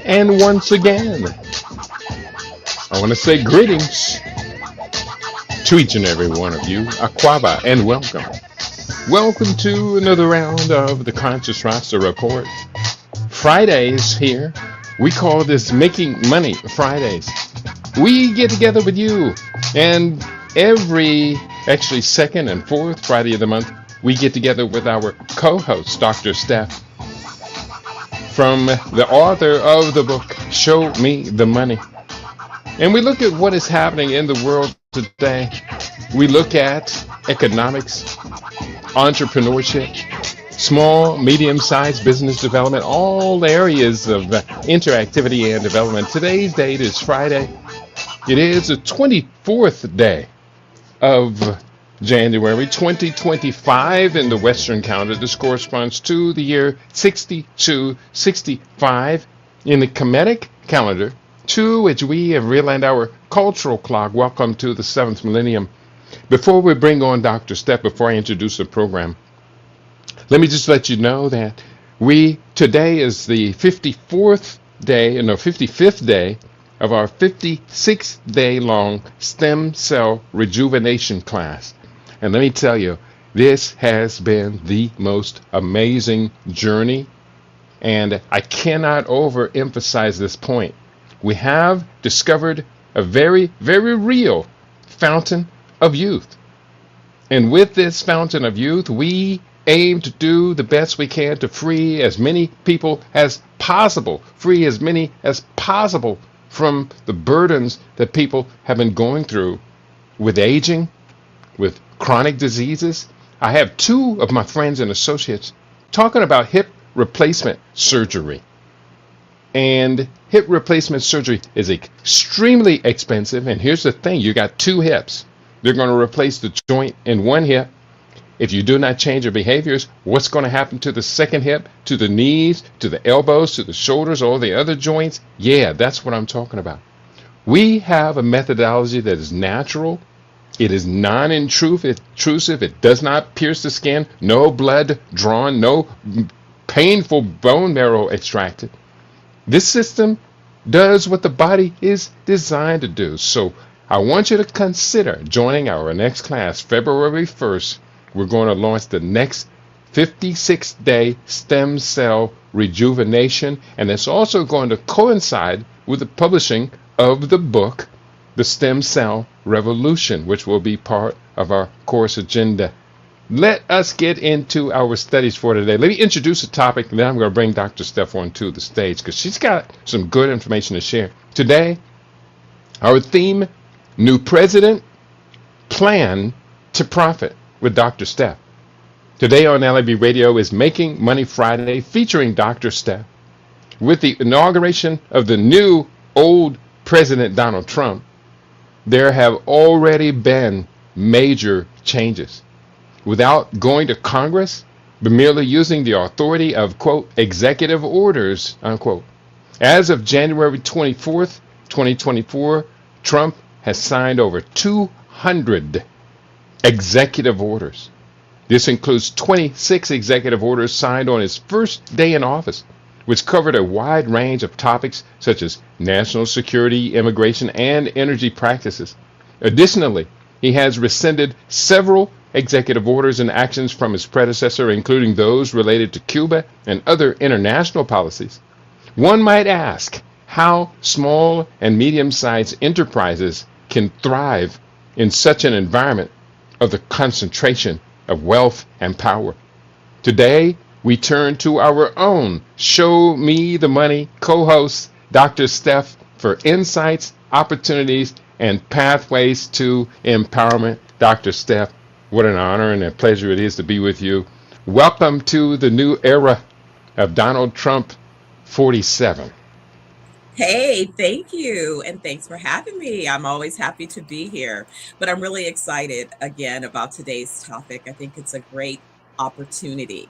And once again, I want to say greetings to each and every one of you, Aquaba, and welcome. Welcome to another round of the Conscious Roster Report. Fridays here. We call this Making Money Fridays. We get together with you, and actually second and fourth Friday of the month, we get together with our co-host, Dr. Steph, from the author of the book, Show Me the Money. And we look at what is happening in the world today. We look at economics, entrepreneurship, small, medium-sized business development, all areas of interactivity and development. Today's date is Friday. It is the 24th day of January 2025 in the Western calendar. This corresponds to the year 6265 in the Kemetic calendar, to which we have realigned our cultural clock. Welcome to the 7th millennium. Before we bring on Dr. Steph, before I introduce the program, let me just let you know that today is the 55th day of our 56-day long stem cell rejuvenation class. And let me tell you, this has been the most amazing journey, and I cannot overemphasize this point. We have discovered a very, very real fountain of youth. And with this fountain of youth, we aim to do the best we can to free as many people as possible, from the burdens that people have been going through with aging, with chronic diseases. I have two of my friends and associates talking about hip replacement surgery. And hip replacement surgery is extremely expensive. And here's the thing, you got two hips. They're going to replace the joint in one hip. If you do not change your behaviors, what's going to happen to the second hip, to the knees, to the elbows, to the shoulders, all the other joints? Yeah, that's what I'm talking about. We have a methodology that is natural. It is non-intrusive. It does not pierce the skin. No blood drawn. No painful bone marrow extracted. This system does what the body is designed to do. So I want you to consider joining our next class, February 1st. We're going to launch the next 56-day stem cell rejuvenation. And it's also going to coincide with the publishing of the book, The Stem Cell Revolution, which will be part of our course agenda. Let us get into our studies for today. Let me introduce the topic, and then I'm going to bring Dr. Steph onto the stage because she's got some good information to share. Today, our theme, New President, Plan to Profit, with Dr. Steph. Today on LAB Radio is Making Money Friday, featuring Dr. Steph. With the inauguration of the new old President Donald Trump, there have already been major changes. Without going to Congress, but merely using the authority of, quote, executive orders, unquote. As of January 24th, 2024, Trump has signed over 200 executive orders. This includes 26 executive orders signed on his first day in office, which covered a wide range of topics such as national security, immigration, and energy practices. Additionally, he has rescinded several executive orders and actions from his predecessor, including those related to Cuba and other international policies. One might ask how small and medium-sized enterprises can thrive in such an environment of the concentration of wealth and power. Today, we turn to our own Show Me the Money co-host, Dr. Steph, for insights, opportunities, and pathways to empowerment. Dr. Steph, what an honor and a pleasure it is to be with you. Welcome to the new era of Donald Trump 47. Hey, thank you. And thanks for having me. I'm always happy to be here. But I'm really excited again about today's topic. I think it's a great opportunity.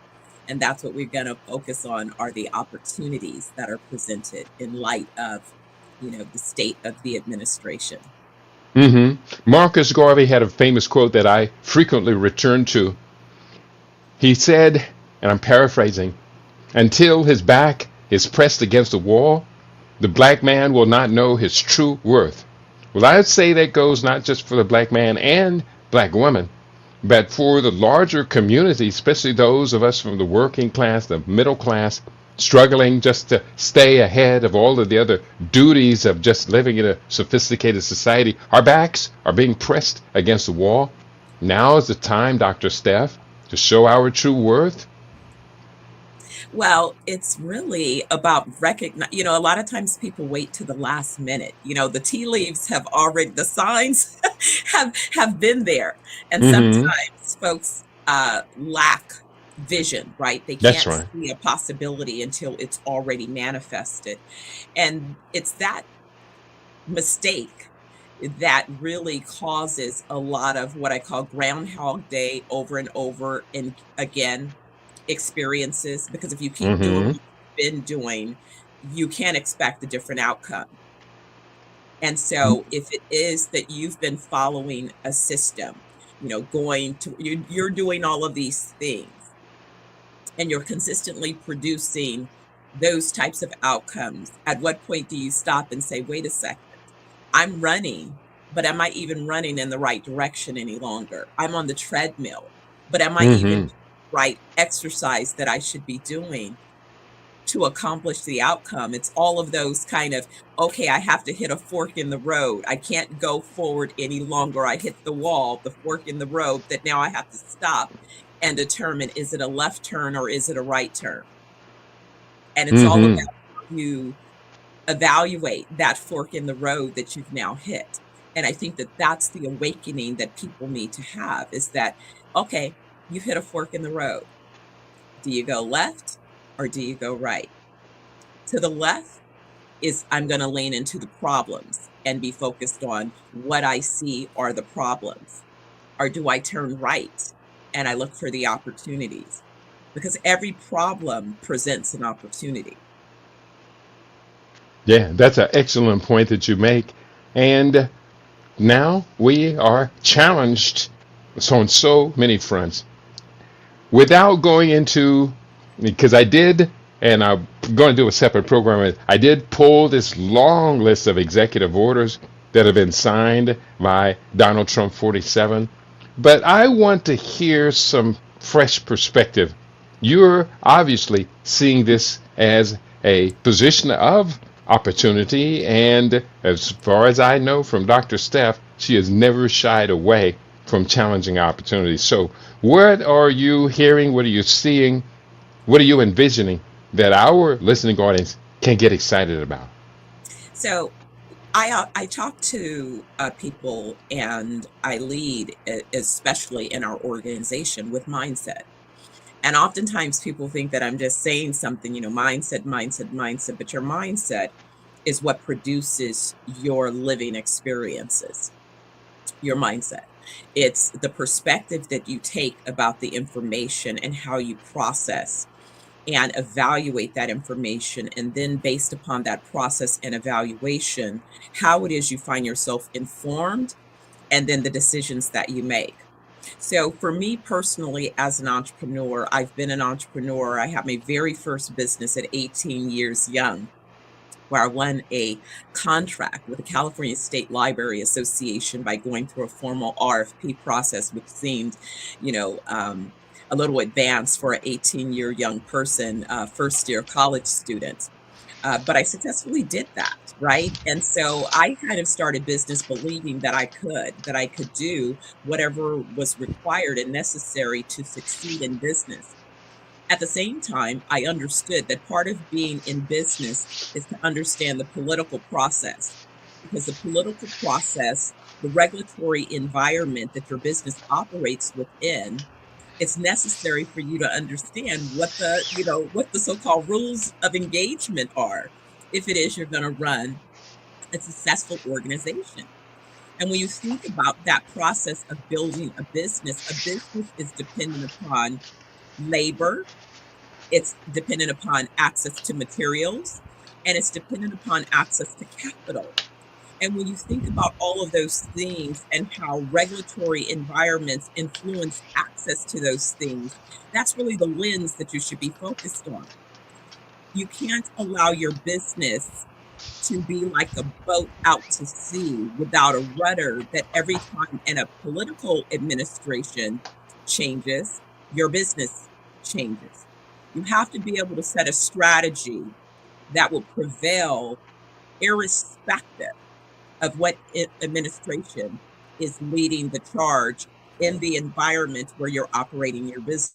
And that's what we're going to focus on, are the opportunities that are presented in light of, the state of the administration. Marcus Garvey had a famous quote that I frequently return to. He said, and I'm paraphrasing, until his back is pressed against the wall, The black man will not know his true worth. Well, I'd say that goes not just for the black man and black woman, but for the larger community, especially those of us from the working class, the middle class, struggling just to stay ahead of all of the other duties of just living in a sophisticated society. Our backs are being pressed against the wall. Now is the time, Dr. Steph, to show our true worth. Well, it's really about recognize, a lot of times people wait to the last minute. The tea leaves have already, the signs have been there. And Mm-hmm. sometimes folks lack vision, right? They That's can't right. see a possibility until it's already manifested. And it's that mistake that really causes a lot of what I call Groundhog Day over and over and again experiences, because if you keep doing Mm-hmm. what you've been doing, you can't expect a different outcome. And so if it is that you've been following a system, going to you're doing all of these things and you're consistently producing those types of outcomes, at what point do you stop and say, wait a second, I'm running, but am I even running in the right direction any longer? I'm on the treadmill, but am I even Mm-hmm. doing the right exercise that I should be doing to accomplish the outcome? It's all of those kind of, okay, I have to hit a fork in the road. I can't go forward any longer. I hit the wall, the fork in the road, that now I have to stop and determine, is it a left turn or is it a right turn? And it's all about Mm-hmm. how you evaluate that fork in the road that you've now hit. And I think that that's the awakening that people need to have, is that, okay, you've hit a fork in the road. Do you go left or do you go right? To the left is, I'm going to lean into the problems and be focused on what I see are the problems. Or do I turn right and I look for the opportunities? Because every problem presents an opportunity. Yeah, that's an excellent point that you make. And now we are challenged on so many fronts. Without going into, because I did, and I'm going to do a separate program, I did pull this long list of executive orders that have been signed by Donald Trump 47. But I want to hear some fresh perspective. You're obviously seeing this as a position of opportunity, and as far as I know from Dr. Steph, she has never shied away from challenging opportunities. So, what are you hearing? What are you seeing? What are you envisioning that our listening audience can get excited about? So I talk to people and I lead, especially in our organization, with mindset. And oftentimes people think that I'm just saying something, mindset, mindset, mindset, but your mindset is what produces your living experiences, your mindset. It's the perspective that you take about the information and how you process and evaluate that information. And then, based upon that process and evaluation, how it is you find yourself informed, and then the decisions that you make. So, for me personally, as an entrepreneur, I've been an entrepreneur. I had my very first business at 18 years young, where I won a contract with the California State Library Association by going through a formal RFP process, which seemed, you know, um, a little advanced for an 18-year young person, first year college student. But I successfully did that, right? And so I kind of started business believing that I could do whatever was required and necessary to succeed in business. At the same time, I understood that part of being in business is to understand the political process, because the political process, the regulatory environment that your business operates within, it's necessary for you to understand what the so-called rules of engagement are, if it is you're going to run a successful organization. And when you think about that process of building a business is dependent upon labor, it's dependent upon access to materials, and it's dependent upon access to capital. And when you think about all of those things and how regulatory environments influence access to those things, that's really the lens that you should be focused on. You can't allow your business to be like a boat out to sea without a rudder, that every time and a political administration changes, your business changes. You have to be able to set a strategy that will prevail irrespective of what administration is leading the charge in the environment where you're operating your business.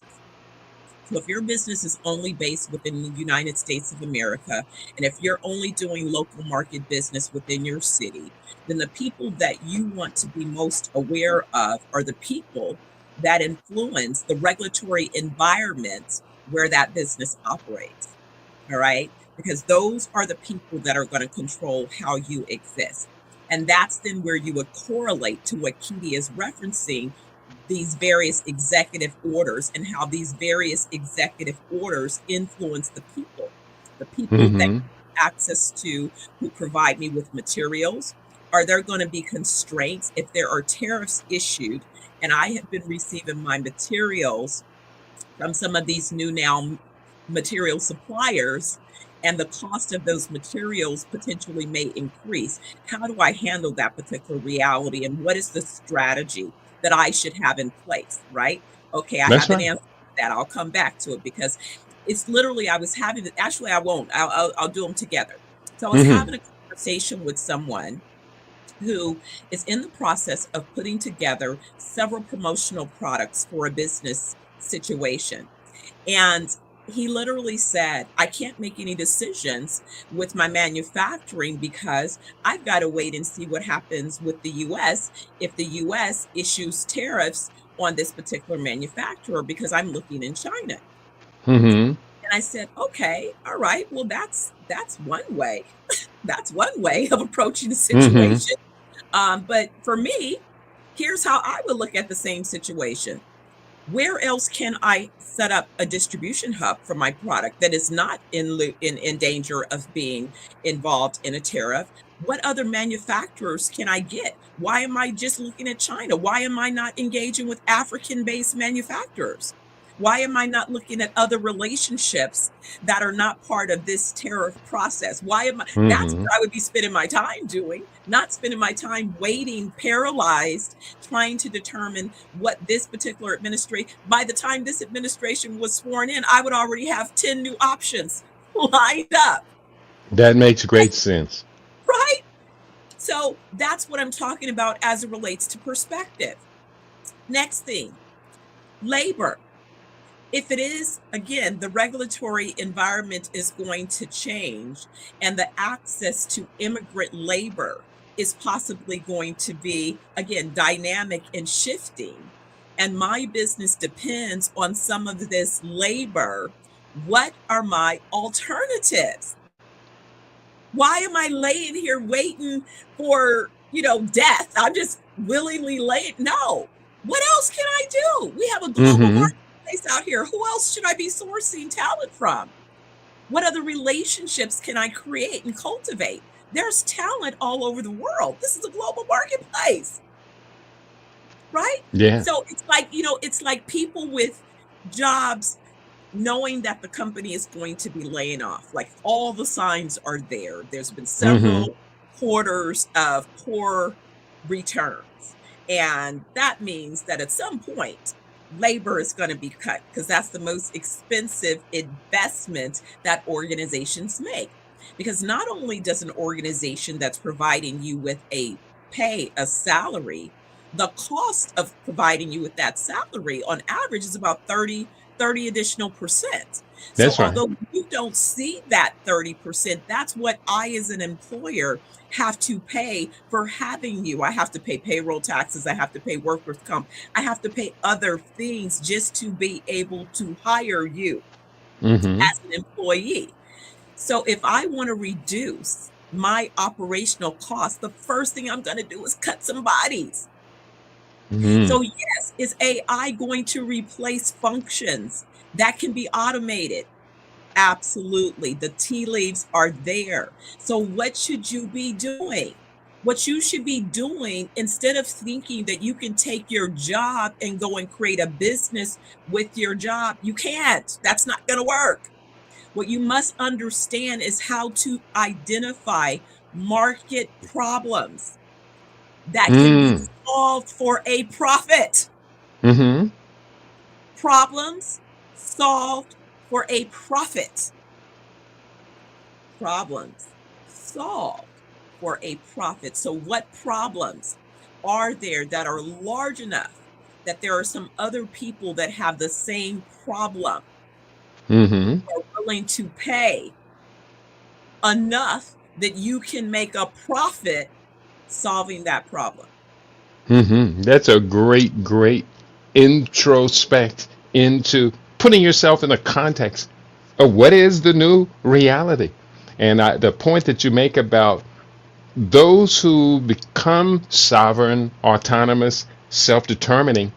So if your business is only based within the United States of America, and if you're only doing local market business within your city, then the people that you want to be most aware of are the people that influence the regulatory environment where that business operates. All right. Because those are the people that are going to control how you exist. And that's then where you would correlate to what Kitty is referencing, these various executive orders, and how these various executive orders influence the people that Mm-hmm. access to, who provide me with materials. Are there going to be constraints if there are tariffs issued and I have been receiving my materials from some of these new now material suppliers, and the cost of those materials potentially may increase? How do I handle that particular reality, and what is the strategy that I should have in place, right? Okay, I That's have an right. answer to that. I'll come back to it because it's literally, I was having, actually, I won't, I'll do them together. So I was Mm-hmm. having a conversation with someone who is in the process of putting together several promotional products for a business situation. And he literally said, I can't make any decisions with my manufacturing because I've got to wait and see what happens with the US if the US issues tariffs on this particular manufacturer, because I'm looking in China. Mm-hmm. And I said, okay, all right, well, that's one way. That's one way of approaching the Mm-hmm. situation. But for me, here's how I would look at the same situation. Where else can I set up a distribution hub for my product that is not in danger of being involved in a tariff? What other manufacturers can I get? Why am I just looking at China? Why am I not engaging with African-based manufacturers? Why am I not looking at other relationships that are not part of this tariff process? Why am I? That's Mm-hmm. what I would be spending my time doing, not spending my time waiting, paralyzed, trying to determine what this particular administration, by the time this administration was sworn in, I would already have 10 new options lined up, That makes great sense. right? So that's what I'm talking about as it relates to perspective. Next thing, labor. If it is, again, the regulatory environment is going to change, and the access to immigrant labor is possibly going to be, again, dynamic and shifting, and my business depends on some of this labor, what are my alternatives? Why am I laying here waiting for, death? I'm just willingly laying. No. What else can I do? We have a global Mm-hmm. marketplace out here. Who else should I be sourcing talent from? What other relationships can I create and cultivate? There's talent all over the world. This is a global marketplace, right? Yeah. So it's like people with jobs knowing that the company is going to be laying off. Like, all the signs are there. There's been Mm-hmm. several quarters of poor returns. And that means that at some point, labor is going to be cut, because that's the most expensive investment that organizations make. Because not only does an organization that's providing you with a salary, the cost of providing you with that salary on average is about 30 additional percent. So That's right. although you don't see that 30%, that's what I, as an employer, have to pay for having you. I have to pay payroll taxes. I have to pay workers' comp. I have to pay other things just to be able to hire you Mm-hmm. as an employee. So if I want to reduce my operational costs, the first thing I'm going to do is cut some bodies. Mm-hmm. So yes, is AI going to replace functions that can be automated? Absolutely. The tea leaves are there. So what should you be doing? What you should be doing, instead of thinking that you can take your job and go and create a business with your job, you can't. That's not going to work. What you must understand is how to identify market problems that can be Mm. solved for a profit. Mm-hmm. Problems solved for a profit. Problems solved for a profit. So, what problems are there that are large enough that there are some other people that have the same problem Mm-hmm. are willing to pay enough that you can make a profit solving that problem? Mm-hmm. That's a great introspect into putting yourself in the context of what is the new reality. And the point that you make about those who become sovereign, autonomous, self determining,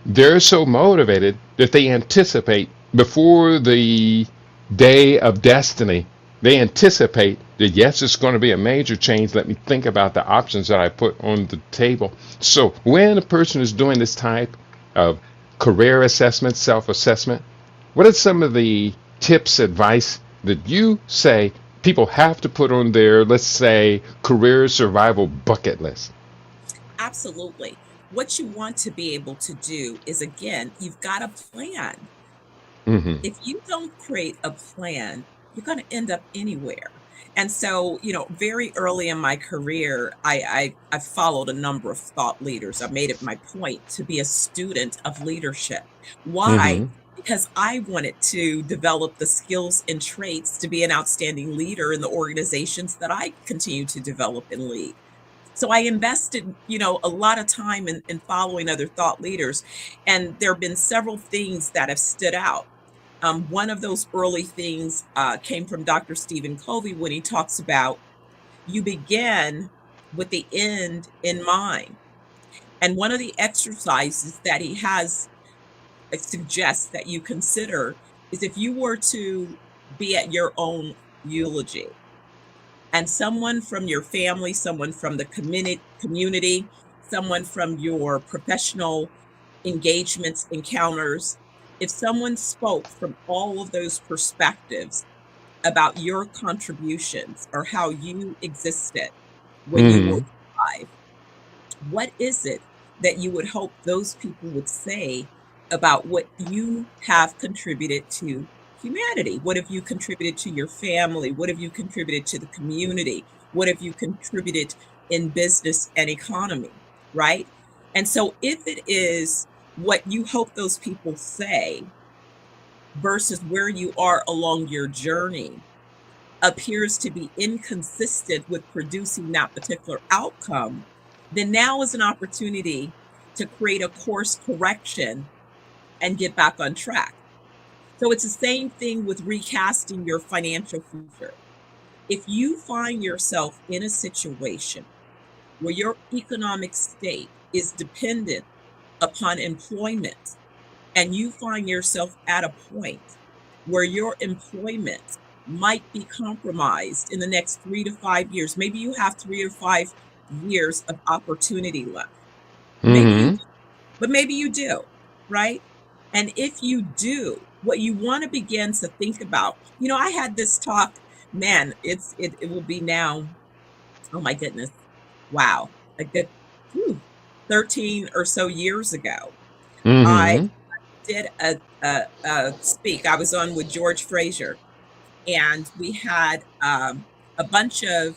they're so motivated that they anticipate before the day of destiny. They anticipate that, yes, it's going to be a major change. Let me think about the options that I put on the table. So, when a person is doing this type of career assessment, self assessment, what are some of the tips, advice that you say people have to put on their, let's say, career survival bucket list? Absolutely. What you want to be able to do is, again, you've got a plan. Mm-hmm. If you don't create a plan, you're going to end up anywhere. And so, very early in my career, I followed a number of thought leaders. I made it my point to be a student of leadership. Why? Mm-hmm. Because I wanted to develop the skills and traits to be an outstanding leader in the organizations that I continue to develop and lead. So I invested, a lot of time in following other thought leaders, and there have been several things that have stood out. One of those early things came from Dr. Stephen Covey when he talks about you begin with the end in mind. And one of the exercises that he has suggests that you consider is if you were to be at your own eulogy and someone from your family, someone from the community, someone from your professional engagements, encounters, if someone spoke from all of those perspectives about your contributions or how you existed when you were Mm-hmm. alive, what is it that you would hope those people would say about what you have contributed to humanity? What have you contributed to your family? What have you contributed to the community? What have you contributed in business and economy? Right. And so, if it is what you hope those people say versus where you are along your journey appears to be inconsistent with producing that particular outcome, then now is an opportunity to create a course correction and get back on track. So it's the same thing with recasting your financial future. If you find yourself in a situation where your economic state is dependent upon employment, and you find yourself at a point where your employment might be compromised in the next 3 to 5 years. Maybe you have 3 or 5 years of opportunity left. Maybe you Mm-hmm. do, but maybe you do, right? And if you do, what you want to begin to think about, I had this talk, man, it will be now, oh my goodness, wow, a good whew, 13 or so years ago. I Mm-hmm. did a speak. I was on with George Fraser, and we had a bunch of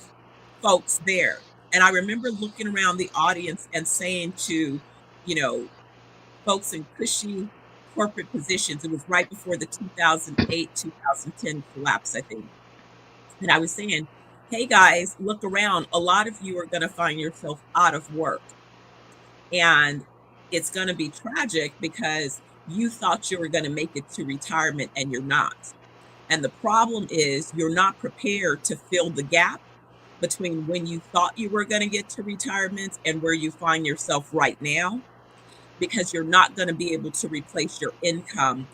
folks there. And I remember looking around the audience and saying to, you know, folks in cushy corporate positions, it was right before the 2008, 2010 collapse, I think. And I was saying, hey guys, look around. A lot of you are going to find yourself out of work. And it's going to be tragic because you thought you were going to make it to retirement and you're not. And the problem is you're not prepared to fill the gap between when you thought you were going to get to retirement and where you find yourself right now, because you're not going to be able to replace your income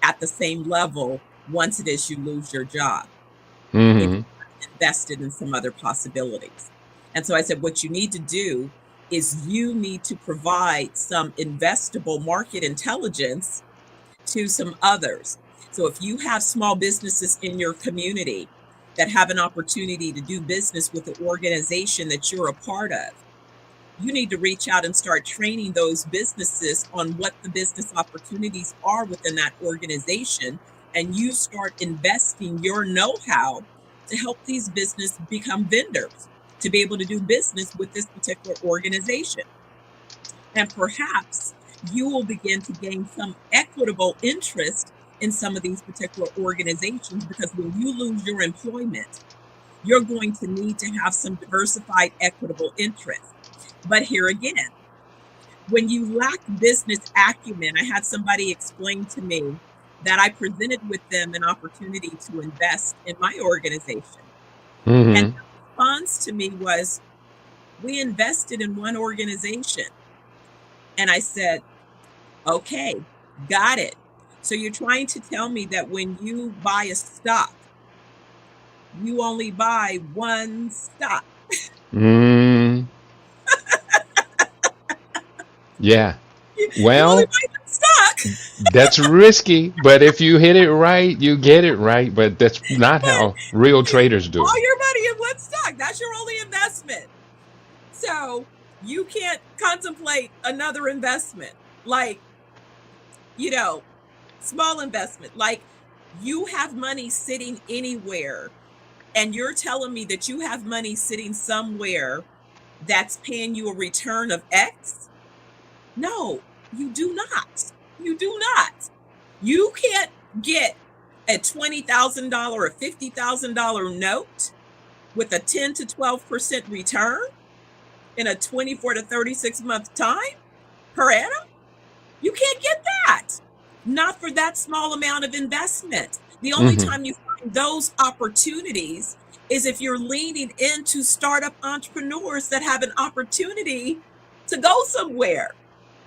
at the same level once it is you lose your job if Mm-hmm. you invested in some other possibilities. And so I said, what you need to do is you need to provide some investable market intelligence to some others. So if you have small businesses in your community that have an opportunity to do business with the organization that you're a part of, you need to reach out and start training those businesses on what the business opportunities are within that organization. And you start investing your know-how to help these businesses become vendors to be able to do business with this particular organization. And perhaps you will begin to gain some equitable interest in some of these particular organizations, because when you lose your employment, you're going to need to have some diversified equitable interest. But here again, when you lack business acumen, I had somebody explain to me that I presented with them an opportunity to invest in my organization. And Mm-hmm. their response to me was, we invested in one organization. And I said, okay, got it. So you're trying to tell me that when you buy a stock, you only buy one stock. Mm, yeah. You only Well, buy one stock. that's risky, but if you hit it right, you get it right. But that's not But how real traders do all it. your money in one stock, that's your only investment. So you can't contemplate another investment. Like, you know, small investment. Like, you have money sitting anywhere, and you're telling me that you have money sitting somewhere that's paying you a return of X? No, you do not. You do not. You can't get a $20,000 or $50,000 note with a 10 to 12% return in a 24 to 36 month time per annum. You can't get that. Not for that small amount of investment. The only Mm-hmm. time you find those opportunities is if you're leaning into startup entrepreneurs that have an opportunity to go somewhere,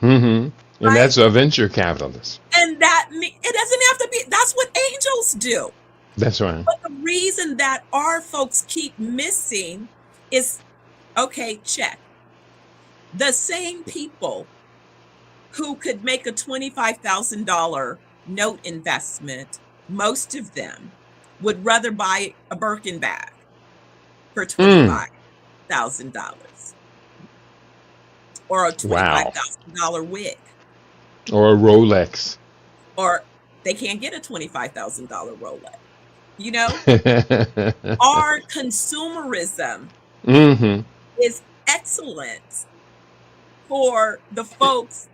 Mm-hmm. And right? that's a venture capitalist. And that it doesn't have to be, that's what angels do. That's right. But the reason that our folks keep missing is, okay, check. The same people who could make a $25,000 note investment, most of them would rather buy a Birkin bag for Mm. $25,000 or a Wow. $25,000 wig, Or a Rolex. or they can't get a $25,000 Rolex. You know, our consumerism Mm-hmm. is excellent for the folks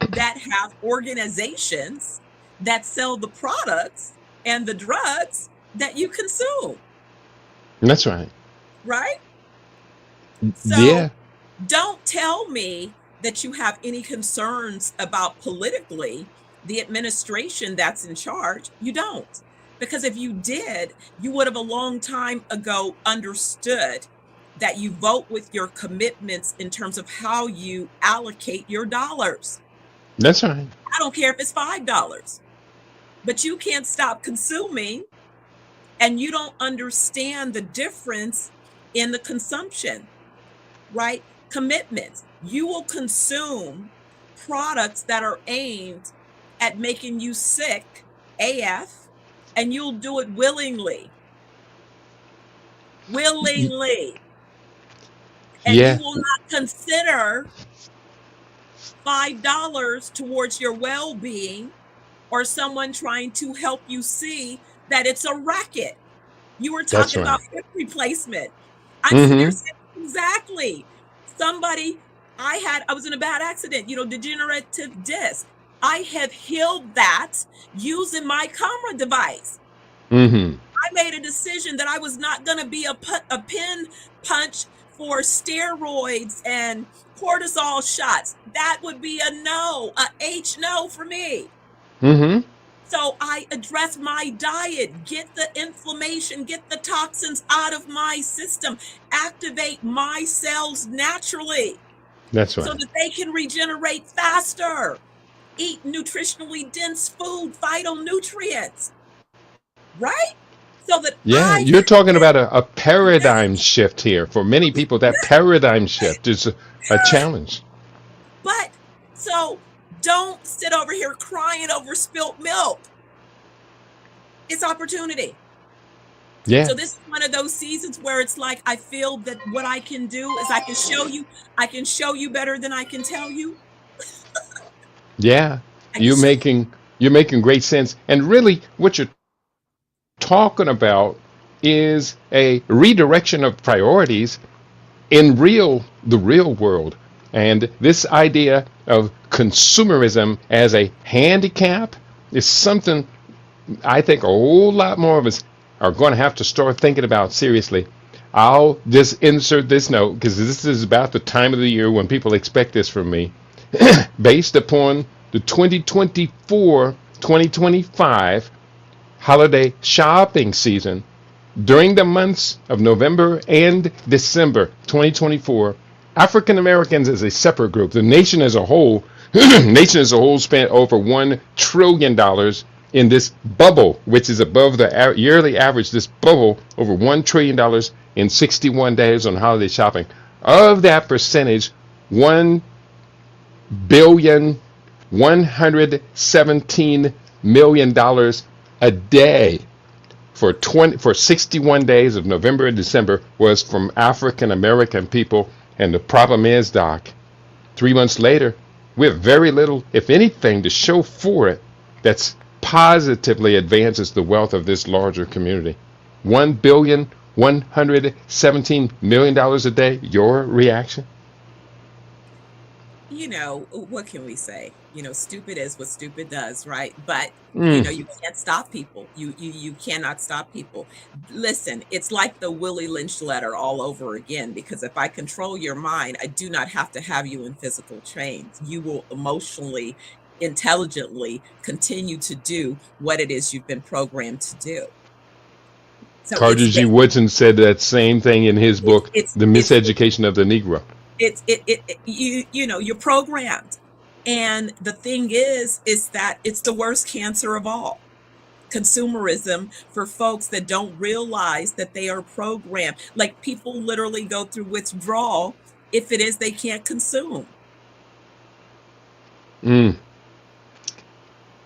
that have organizations that sell the products and the drugs that you consume, That's right. right? So Yeah. don't tell me that you have any concerns about politically the administration that's in charge. You don't. Because if you did, you would have a long time ago understood that you vote with your commitments in terms of how you allocate your dollars. That's right. I don't care if it's $5, but you can't stop consuming, and you don't understand the difference in the consumption, right? Commitments. You will consume products that are aimed at making you sick AF, and you'll do it willingly. Willingly. And you Yeah. will not consider $5 towards your well-being, or someone trying to help you see that it's a racket. You were That's talking about right. hip replacement. I'm sitting there Mm-hmm. saying, exactly. Somebody, I was in a bad accident, degenerative disc. I have healed that using my camera device. Mm-hmm. I made a decision that I was not going to be a pin punch for steroids and cortisol shots. That would be a no, a H no for me. Mm-hmm. So I address my diet, get the inflammation, get the toxins out of my system, activate my cells naturally That's so right. that they can regenerate faster. Eat nutritionally dense food, phytonutrients, right? So that Yeah, I you're can talking then about a paradigm invest. shift here. For many people, that paradigm shift is a challenge. But so don't sit over here crying over spilt milk. it's opportunity. Yeah. So this is one of those seasons where it's like I feel that what I can do is I can show you better than I can tell you. Yeah. I can You're show making you're making great sense. And really what you're talking about is a redirection of priorities in the real world. And this idea of consumerism as a handicap is something I think a whole lot more of us are going to have to start thinking about seriously. I'll just insert this note because this is about the time of the year when people expect this from me. Based upon the 2024-2025 holiday shopping season, during the months of November and December 2024, African Americans as a separate group, the nation as a whole, spent over $1 trillion in this bubble, which is above the yearly average. This bubble over $1 trillion in 61 days on holiday shopping. Of that percentage, $1,117,000,000 a day for 61 days of November and December was from African American people. And the problem is, Doc, 3 months later, we have very little, if anything, to show for it that's positively advances the wealth of this larger community. $1,117,000,000 a day. Your reaction? what can we say? Stupid is what stupid does, right? But Mm. you can't stop people. You cannot stop people. Listen, it's like the Willie Lynch letter all over again, because if I control your mind, I do not have to have you in physical chains. You will emotionally, intelligently continue to do what it is you've been programmed to do. So Carter G. Woodson said that same thing in his book, The Miseducation of the Negro. You're programmed. And the thing is that it's the worst cancer of all. Consumerism, for folks that don't realize that they are programmed. Like, people literally go through withdrawal if it is they can't consume. Mm.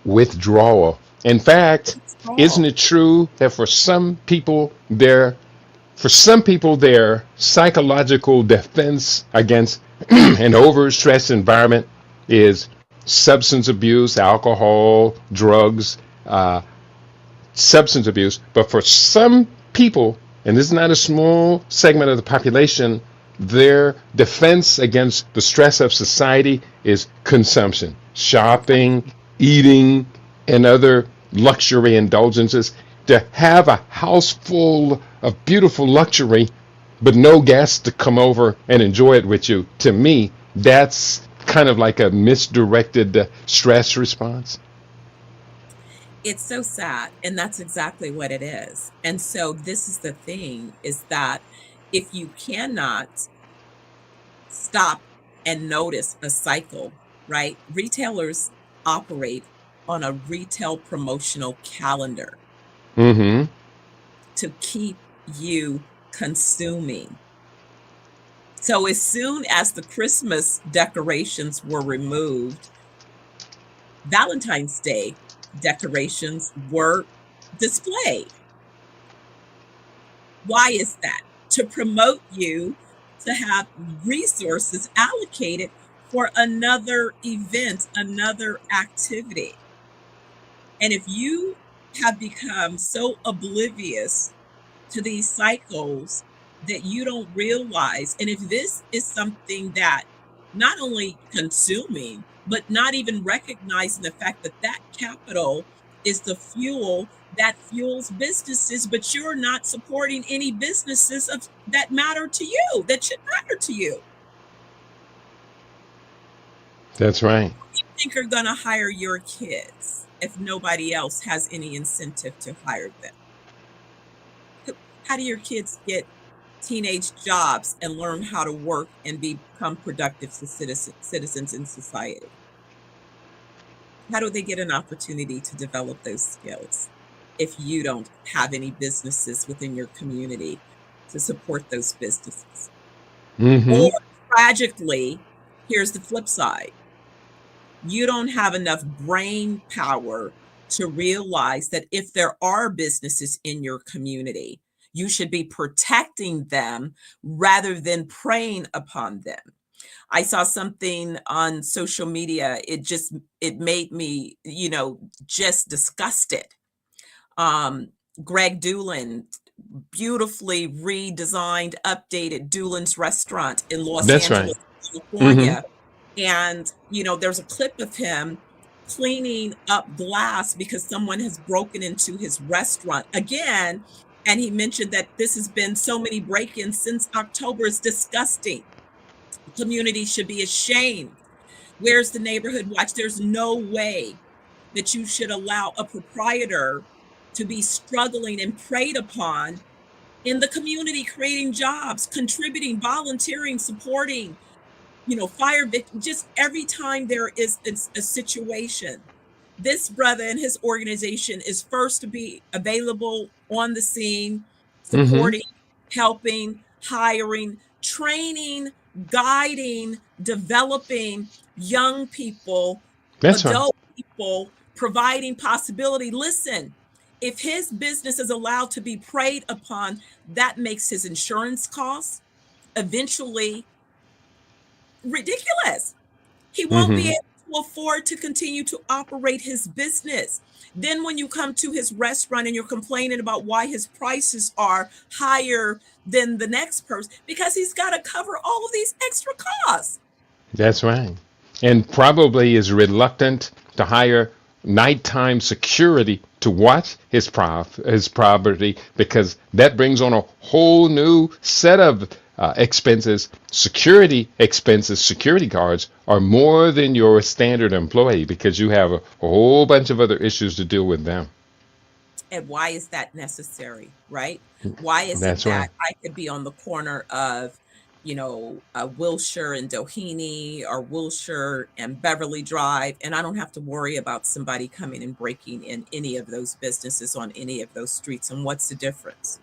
Withdrawal. In fact, isn't it true that for some people their psychological defense against an overstressed environment is substance abuse, alcohol, drugs, substance abuse. But for some people, and this is not a small segment of the population, their defense against the stress of society is consumption, shopping, eating, and other luxury indulgences. To have a house full of beautiful luxury, but no guests to come over and enjoy it with you, to me, that's kind of like a misdirected stress response. It's so sad, and that's exactly what it is. And so this is the thing, is that if you cannot stop and notice a cycle, right? Retailers operate on a retail promotional calendar Mm-hmm. to keep you consuming. So as soon as the Christmas decorations were removed, Valentine's Day decorations were displayed. Why is that? To promote you to have resources allocated for another event, another activity. And if you have become so oblivious to these cycles that you don't realize, and if this is something that not only consuming, but not even recognizing the fact that that capital is the fuel that fuels businesses, but you're not supporting any businesses that matter to you, that should matter to you. That's right. Who do you think are going to hire your kids if nobody else has any incentive to hire them? How do your kids get teenage jobs and learn how to work and become productive citizens in society? How do they get an opportunity to develop those skills if you don't have any businesses within your community to support those businesses? Mm-hmm. Or tragically, here's the flip side. You don't have enough brain power to realize that if there are businesses in your community, you should be protecting them rather than preying upon them. I saw something on social media. It made me, just disgusted. Um, Greg Doolan beautifully redesigned, updated Doolan's restaurant in Los That's right. Angeles, Hmm. California. And, there's a clip of him cleaning up glass because someone has broken into his restaurant again. And he mentioned that this has been so many break-ins since October. It's disgusting. The community should be ashamed. Where's the neighborhood watch? There's no way that you should allow a proprietor to be struggling and preyed upon in the community, creating jobs, contributing, volunteering, supporting, fire victims. Just every time there is a situation, this brother and his organization is first to be available on the scene, Hmm. supporting, helping, hiring, training, guiding, developing young people, That's right. adult people, providing possibility. Listen, if his business is allowed to be preyed upon, that makes his insurance costs eventually ridiculous. He won't be Hmm. able to afford to continue to operate his business. Then when you come to his restaurant and you're complaining about why his prices are higher than the next person, because he's got to cover all of these extra costs. That's right. And probably is reluctant to hire nighttime security to watch his property because that brings on a whole new set of expenses. Security expenses, security guards are more than your standard employee because you have a whole bunch of other issues to deal with them. And why is that necessary, right? Why is it That's right. that I could be on the corner of, Wilshire and Doheny or Wilshire and Beverly Drive, and I don't have to worry about somebody coming and breaking in any of those businesses on any of those streets? And what's the difference?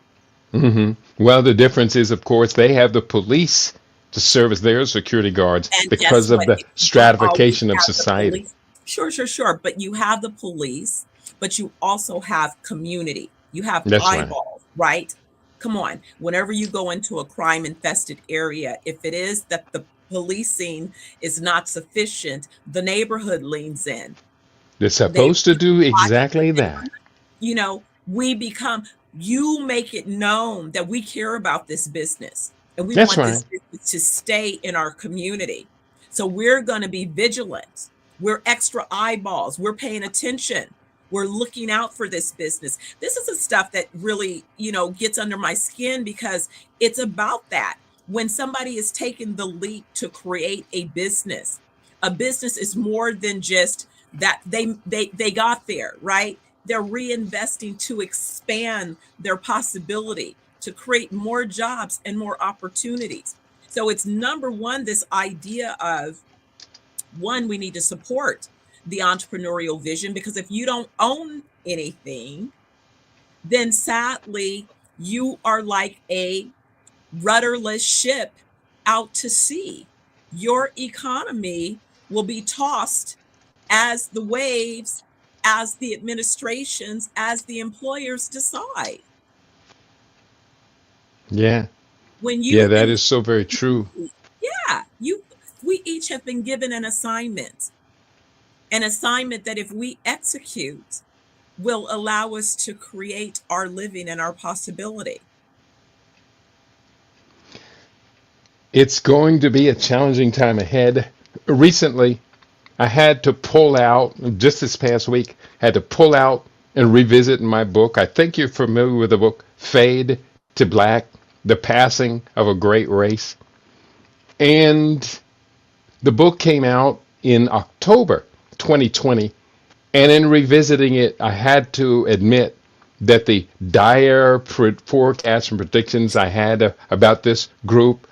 Well, the difference is, of course, they have the police to serve as their security guards And guess because of what? the If you don't always stratification of have the society. police, sure, sure, sure. But you have the police, but you also have community. You have That's right. eyeballs, right? Come on. Whenever you go into a crime infested area, if it is that the policing is not sufficient, the neighborhood leans in. They're They supposed to do watch the exactly that. neighborhood. We become, you make it known that we care about this business and we That's want this right. business to stay in our community. So we're going to be vigilant. We're extra eyeballs. We're paying attention. We're looking out for this business. This is the stuff that really, gets under my skin because it's about that. When somebody is taking the leap to create a business is more than just that they got there, right? They're reinvesting to expand their possibility to create more jobs and more opportunities. So it's number one, this idea of one, we need to support the entrepreneurial vision because if you don't own anything, then sadly, you are like a rudderless ship out to sea. Your economy will be tossed as the waves, as the administrations, as the employers decide. Yeah. When Yeah, you that and is so very true. yeah, we each have been given an assignment that if we execute will allow us to create our living and our possibility. It's going to be a challenging time ahead. Recently, I had to pull out, just this past week, had to pull out and revisit my book. I think you're familiar with the book Fade to Black, The Passing of a Great Race. And the book came out in October 2020. And in revisiting it, I had to admit that the dire forecasts and predictions I had about this group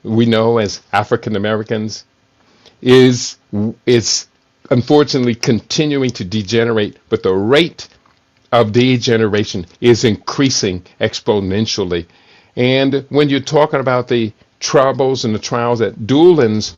we know as African Americans is unfortunately continuing to degenerate, but the rate of degeneration is increasing exponentially. And when you're talking about the troubles and the trials at Doolin's,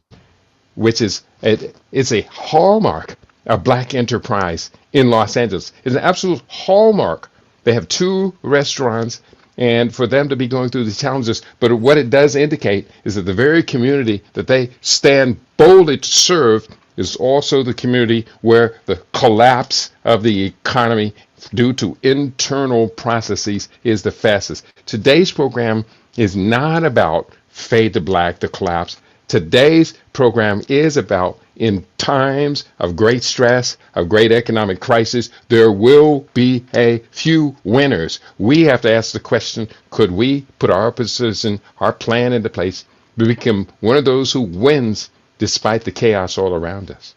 which is it's a hallmark a black enterprise in Los Angeles. It's an absolute hallmark. They have two restaurants, and for them to be going through these challenges, but what it does indicate is that the very community that they stand boldly to serve is also the community where the collapse of the economy due to internal processes is the fastest. Today's program is not about fade to black, the collapse. Today's program is about in times of great stress, of great economic crisis, there will be a few winners. We have to ask the question, could we put our position, our plan into place to become one of those who wins despite the chaos all around us?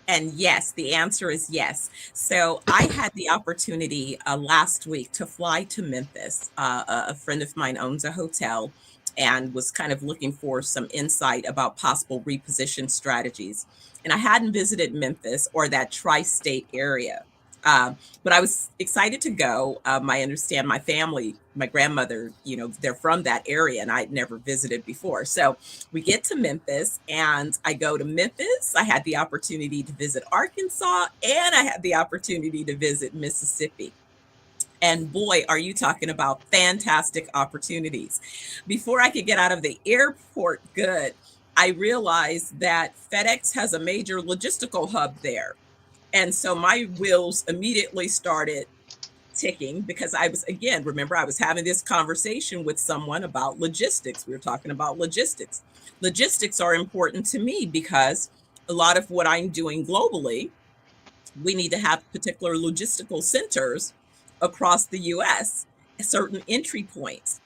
And yes, the answer is yes. So I had the opportunity last week to fly to Memphis. A friend of mine owns a hotel and was kind of looking for some insight about possible reposition strategies. And I hadn't visited Memphis or that tri-state area. But I was excited to go. I understand my family, my grandmother, they're from that area and I'd never visited before. So we get to Memphis and I go to Memphis. I had the opportunity to visit Arkansas and I had the opportunity to visit Mississippi. And boy, are you talking about fantastic opportunities. Before I could get out of the airport, I realized that FedEx has a major logistical hub there. And so my wheels immediately started ticking because remember, I was having this conversation with someone about logistics. We were talking about logistics. Logistics are important to me because a lot of what I'm doing globally, we need to have particular logistical centers across the US, certain entry points.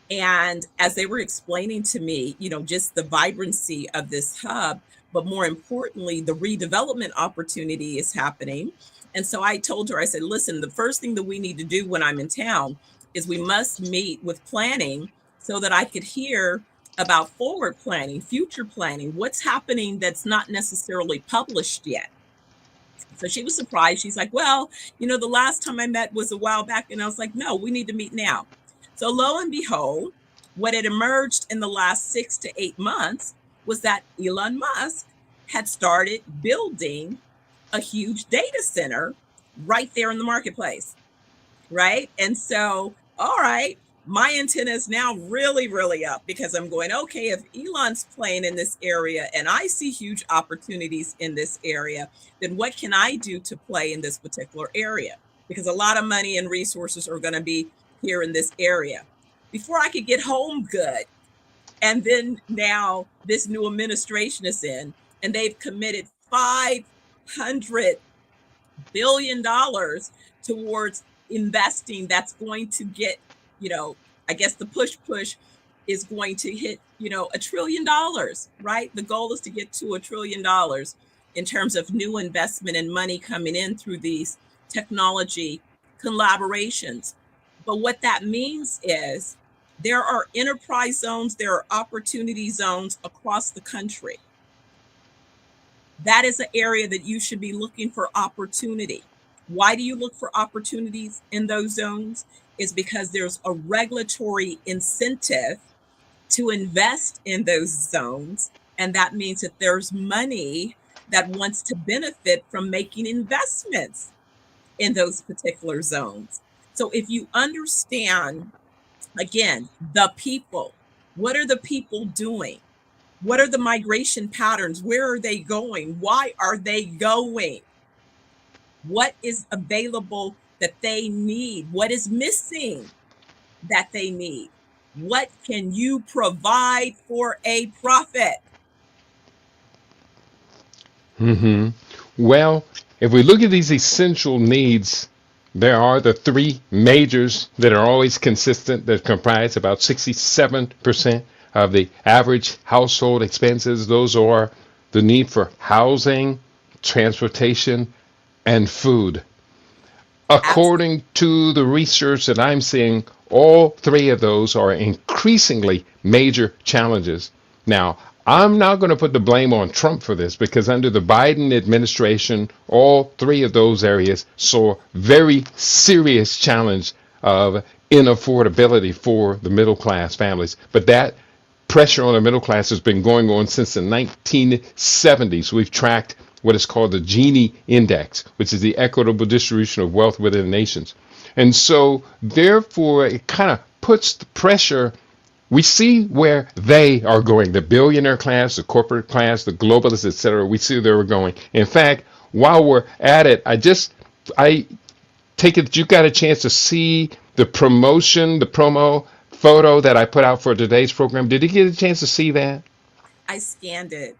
And as they were explaining to me, just the vibrancy of this hub, but more importantly, the redevelopment opportunity is happening. And so I told her, I said, listen, the first thing that we need to do when I'm in town is we must meet with planning so that I could hear about forward planning, future planning, what's happening that's not necessarily published yet. So she was surprised. She's like, well, the last time I met was a while back. And I was like, no, we need to meet now. So lo and behold, what had emerged in the last 6 to 8 months was that Elon Musk had started building a huge data center right there in the marketplace, right? And so, all right, my antenna is now really, really up because I'm going, okay, if Elon's playing in this area and I see huge opportunities in this area, then what can I do to play in this particular area? Because a lot of money and resources are going to be here in this area. Before I could get home, and then now this new administration is in, and they've committed $500 billion towards investing. That's going to get, I guess the push is going to hit, $1 trillion, right? The goal is to get to $1 trillion in terms of new investment and money coming in through these technology collaborations. But what that means is there are enterprise zones, there are opportunity zones across the country. That is an area that you should be looking for opportunity. Why do you look for opportunities in those zones? Is because there's a regulatory incentive to invest in those zones. And that means that there's money that wants to benefit from making investments in those particular zones. So if you understand, again, the people, what are the people doing? What are the migration patterns? Where are they going? Why are they going? What is available that they need? What is missing that they need? What can you provide for a profit? Well, if we look at these essential needs, there are the three majors that are always consistent that comprise about 67% of the average household expenses. Those are the need for housing, transportation, and food. According to the research that I'm seeing, all three of those are increasingly major challenges. Now, I'm not going to put the blame on Trump for this because under the Biden administration, all three of those areas saw very serious challenge of inaffordability for the middle class families. But that pressure on the middle class has been going on since the 1970s. We've tracked what is called the Gini Index, which is the equitable distribution of wealth within nations. And so, therefore, it kind of puts the pressure. We see where they are going, the billionaire class, the corporate class, the globalists, etc. We see where they're going. In fact, while we're at it, I take it that you got a chance to see the promo photo that I put out for today's program. Did you get a chance to see that? I scanned it.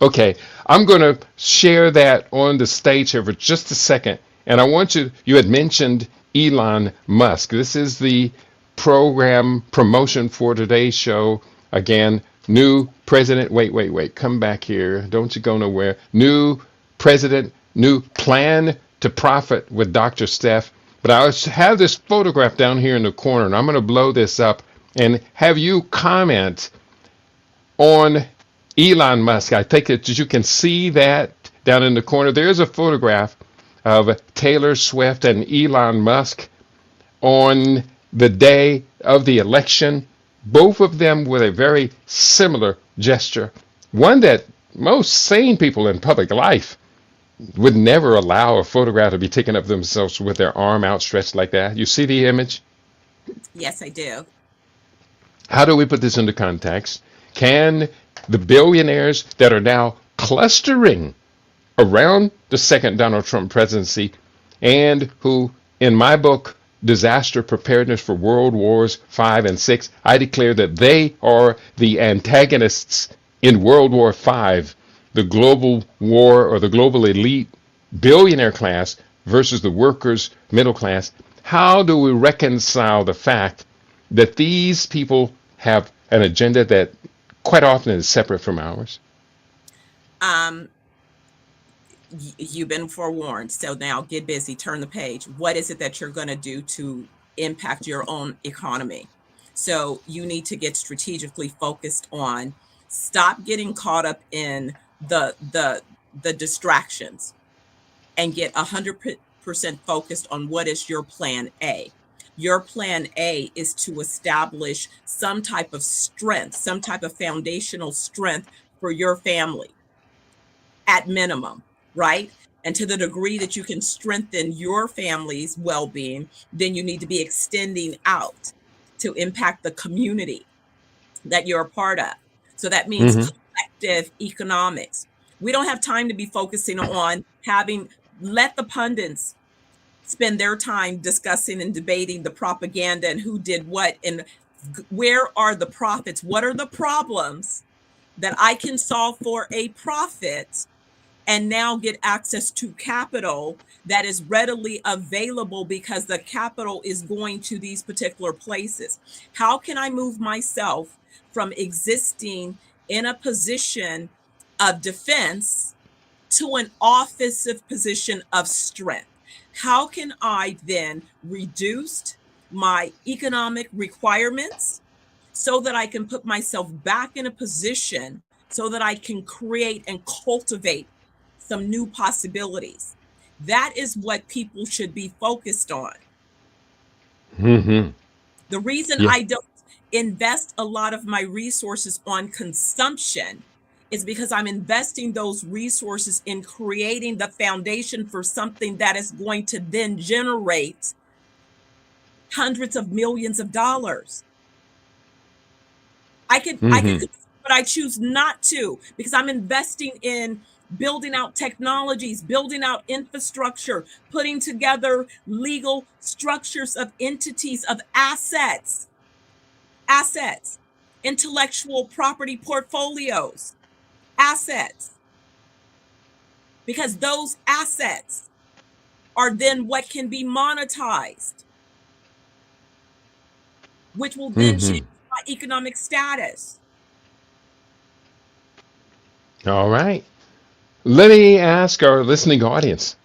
Okay, I'm going to share that on the stage here for just a second. And I want you had mentioned Elon Musk. This is the program promotion for today's show. Again, new president. Wait. Come back here. Don't you go nowhere. New president, new plan to profit with Dr. Steph. But I have this photograph down here in the corner, and I'm going to blow this up and have you comment on Elon Musk. I think that you can see that down in the corner. There's a photograph of Taylor Swift and Elon Musk on the day of the election, both of them with a very similar gesture, one that most sane people in public life would never allow a photograph to be taken of themselves with their arm outstretched like that. You see the image? Yes, I do. How do we put this into context? Can the billionaires that are now clustering around the second Donald Trump presidency, and who, in my book, Disaster Preparedness for World Wars 5 and 6, I declare that they are the antagonists in World War 5, the global war or the global elite billionaire class versus the workers, middle class. How do we reconcile the fact that these people have an agenda that quite often is separate from ours? Um, you've been forewarned. So now get busy, turn the page. What is it that you're going to do to impact your own economy? So you need to get strategically focused on, stop getting caught up in the distractions, and get 100% focused on what is your plan A. Your plan A is to establish some type of strength, some type of foundational strength for your family at minimum, right? And to the degree that you can strengthen your family's well-being, then you need to be extending out to impact the community that you're a part of. So that means Mm-hmm. collective economics. We don't have time to be focusing on let the pundits spend their time discussing and debating the propaganda and who did what and where are the profits, what are the problems that I can solve for a profit and now get access to capital that is readily available because the capital is going to these particular places. How can I move myself from existing in a position of defense to an offensive position of strength? How can I then reduce my economic requirements so that I can put myself back in a position so that I can create and cultivate some new possibilities? That is what people should be focused on. Mm-hmm. The reason Yeah. I don't invest a lot of my resources on consumption is because I'm investing those resources in creating the foundation for something that is going to then generate hundreds of millions of dollars. I could, Mm-hmm. but I choose not to, because I'm investing in building out technologies, building out infrastructure, putting together legal structures of entities, of assets, intellectual property portfolios, assets, because those assets are then what can be monetized, which will then Mm-hmm. change my economic status. All right. Let me ask our listening audience.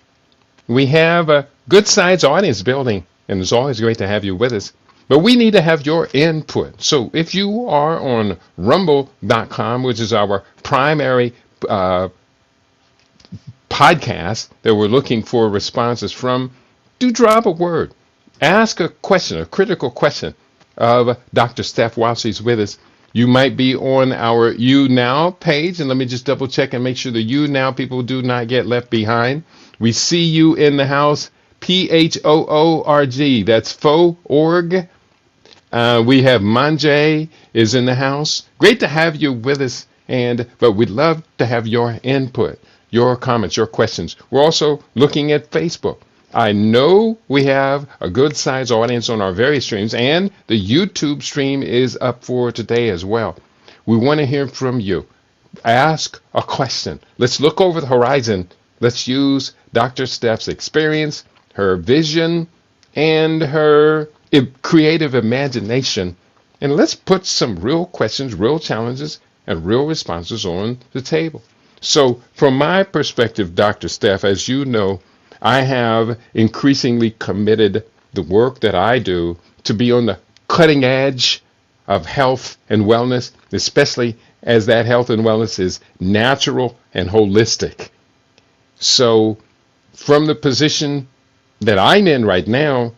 We have a good sized audience building, and it's always great to have you with us. But we need to have your input. So if you are on rumble.com, which is our primary podcast that we're looking for responses from, do drop a word. Ask a question, a critical question of Dr. Steph while she's with us. You might be on our You Now page, and let me just double check and make sure the You Now people do not get left behind. We see you in the house, PHOORG. That's faux org. We have Manje is in the house. Great to have you with us, but we'd love to have your input, your comments, your questions. We're also looking at Facebook. I know we have a good sized audience on our various streams, and the YouTube stream is up for today as well. We want to hear from you. Ask a question. Let's look over the horizon. Let's use Dr. Steph's experience, her vision, and her creative imagination, and let's put some real questions, real challenges, and real responses on the table. So, from my perspective, Dr. Steph, as you know, I have increasingly committed the work that I do to be on the cutting edge of health and wellness, especially as that health and wellness is natural and holistic. So, from the position that I'm in right now,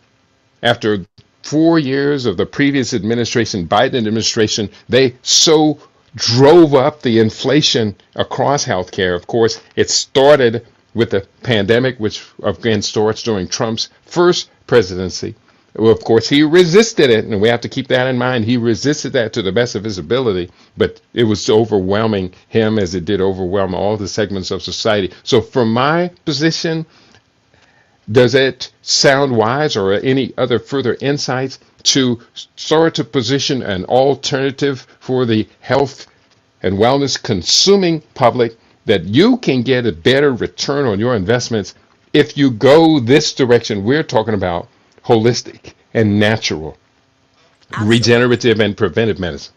after 4 years of the previous administration, Biden administration, they so drove up the inflation across healthcare. Of course, it started with the pandemic, which again starts during Trump's first presidency. Well, of course, he resisted it, and we have to keep that in mind. He resisted that to the best of his ability, but it was overwhelming him as it did overwhelm all the segments of society. So from my position, does it sound wise, or any other further insights to start to position an alternative for the health and wellness consuming public, that you can get a better return on your investments if you go this direction we're talking about, holistic and natural, Absolutely. regenerative and preventive medicine?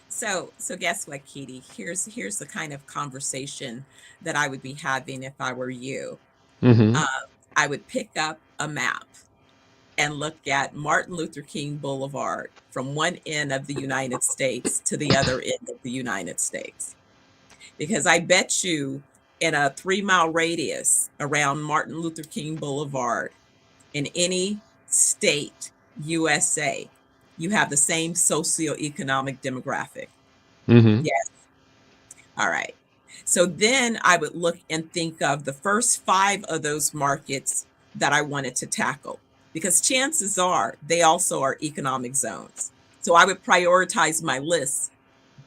So guess what, Keely? Here's the kind of conversation that I would be having if I were you. Mm-hmm. Uh, I would pick up a map and look at Martin Luther King Boulevard from one end of the United States to the other end of the United States. Because I bet you in a 3-mile radius around Martin Luther King Boulevard in any state, USA, you have the same socioeconomic demographic. Mm-hmm. Yes. All right. So then I would look and think of the first 5 of those markets that I wanted to tackle, because chances are they also are economic zones. So I would prioritize my list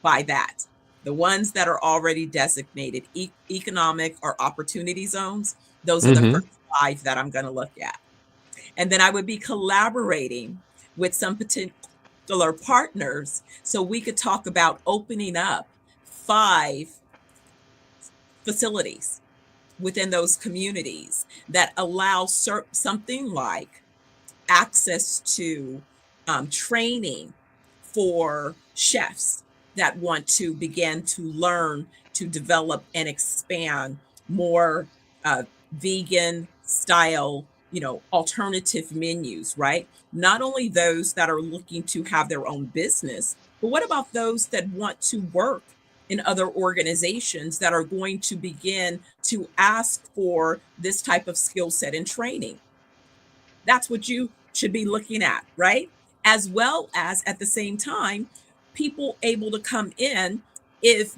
by that. The ones that are already designated economic or opportunity zones, those are the Mm-hmm. first 5 that I'm going to look at. And then I would be collaborating with some particular partners so we could talk about opening up 5 facilities within those communities that allow something like access to training for chefs that want to begin to learn to develop and expand more vegan style, alternative menus, right? Not only those that are looking to have their own business, but what about those that want to work in other organizations that are going to begin to ask for this type of skill set and training? That's what you should be looking at, right? As well as at the same time, people able to come in. If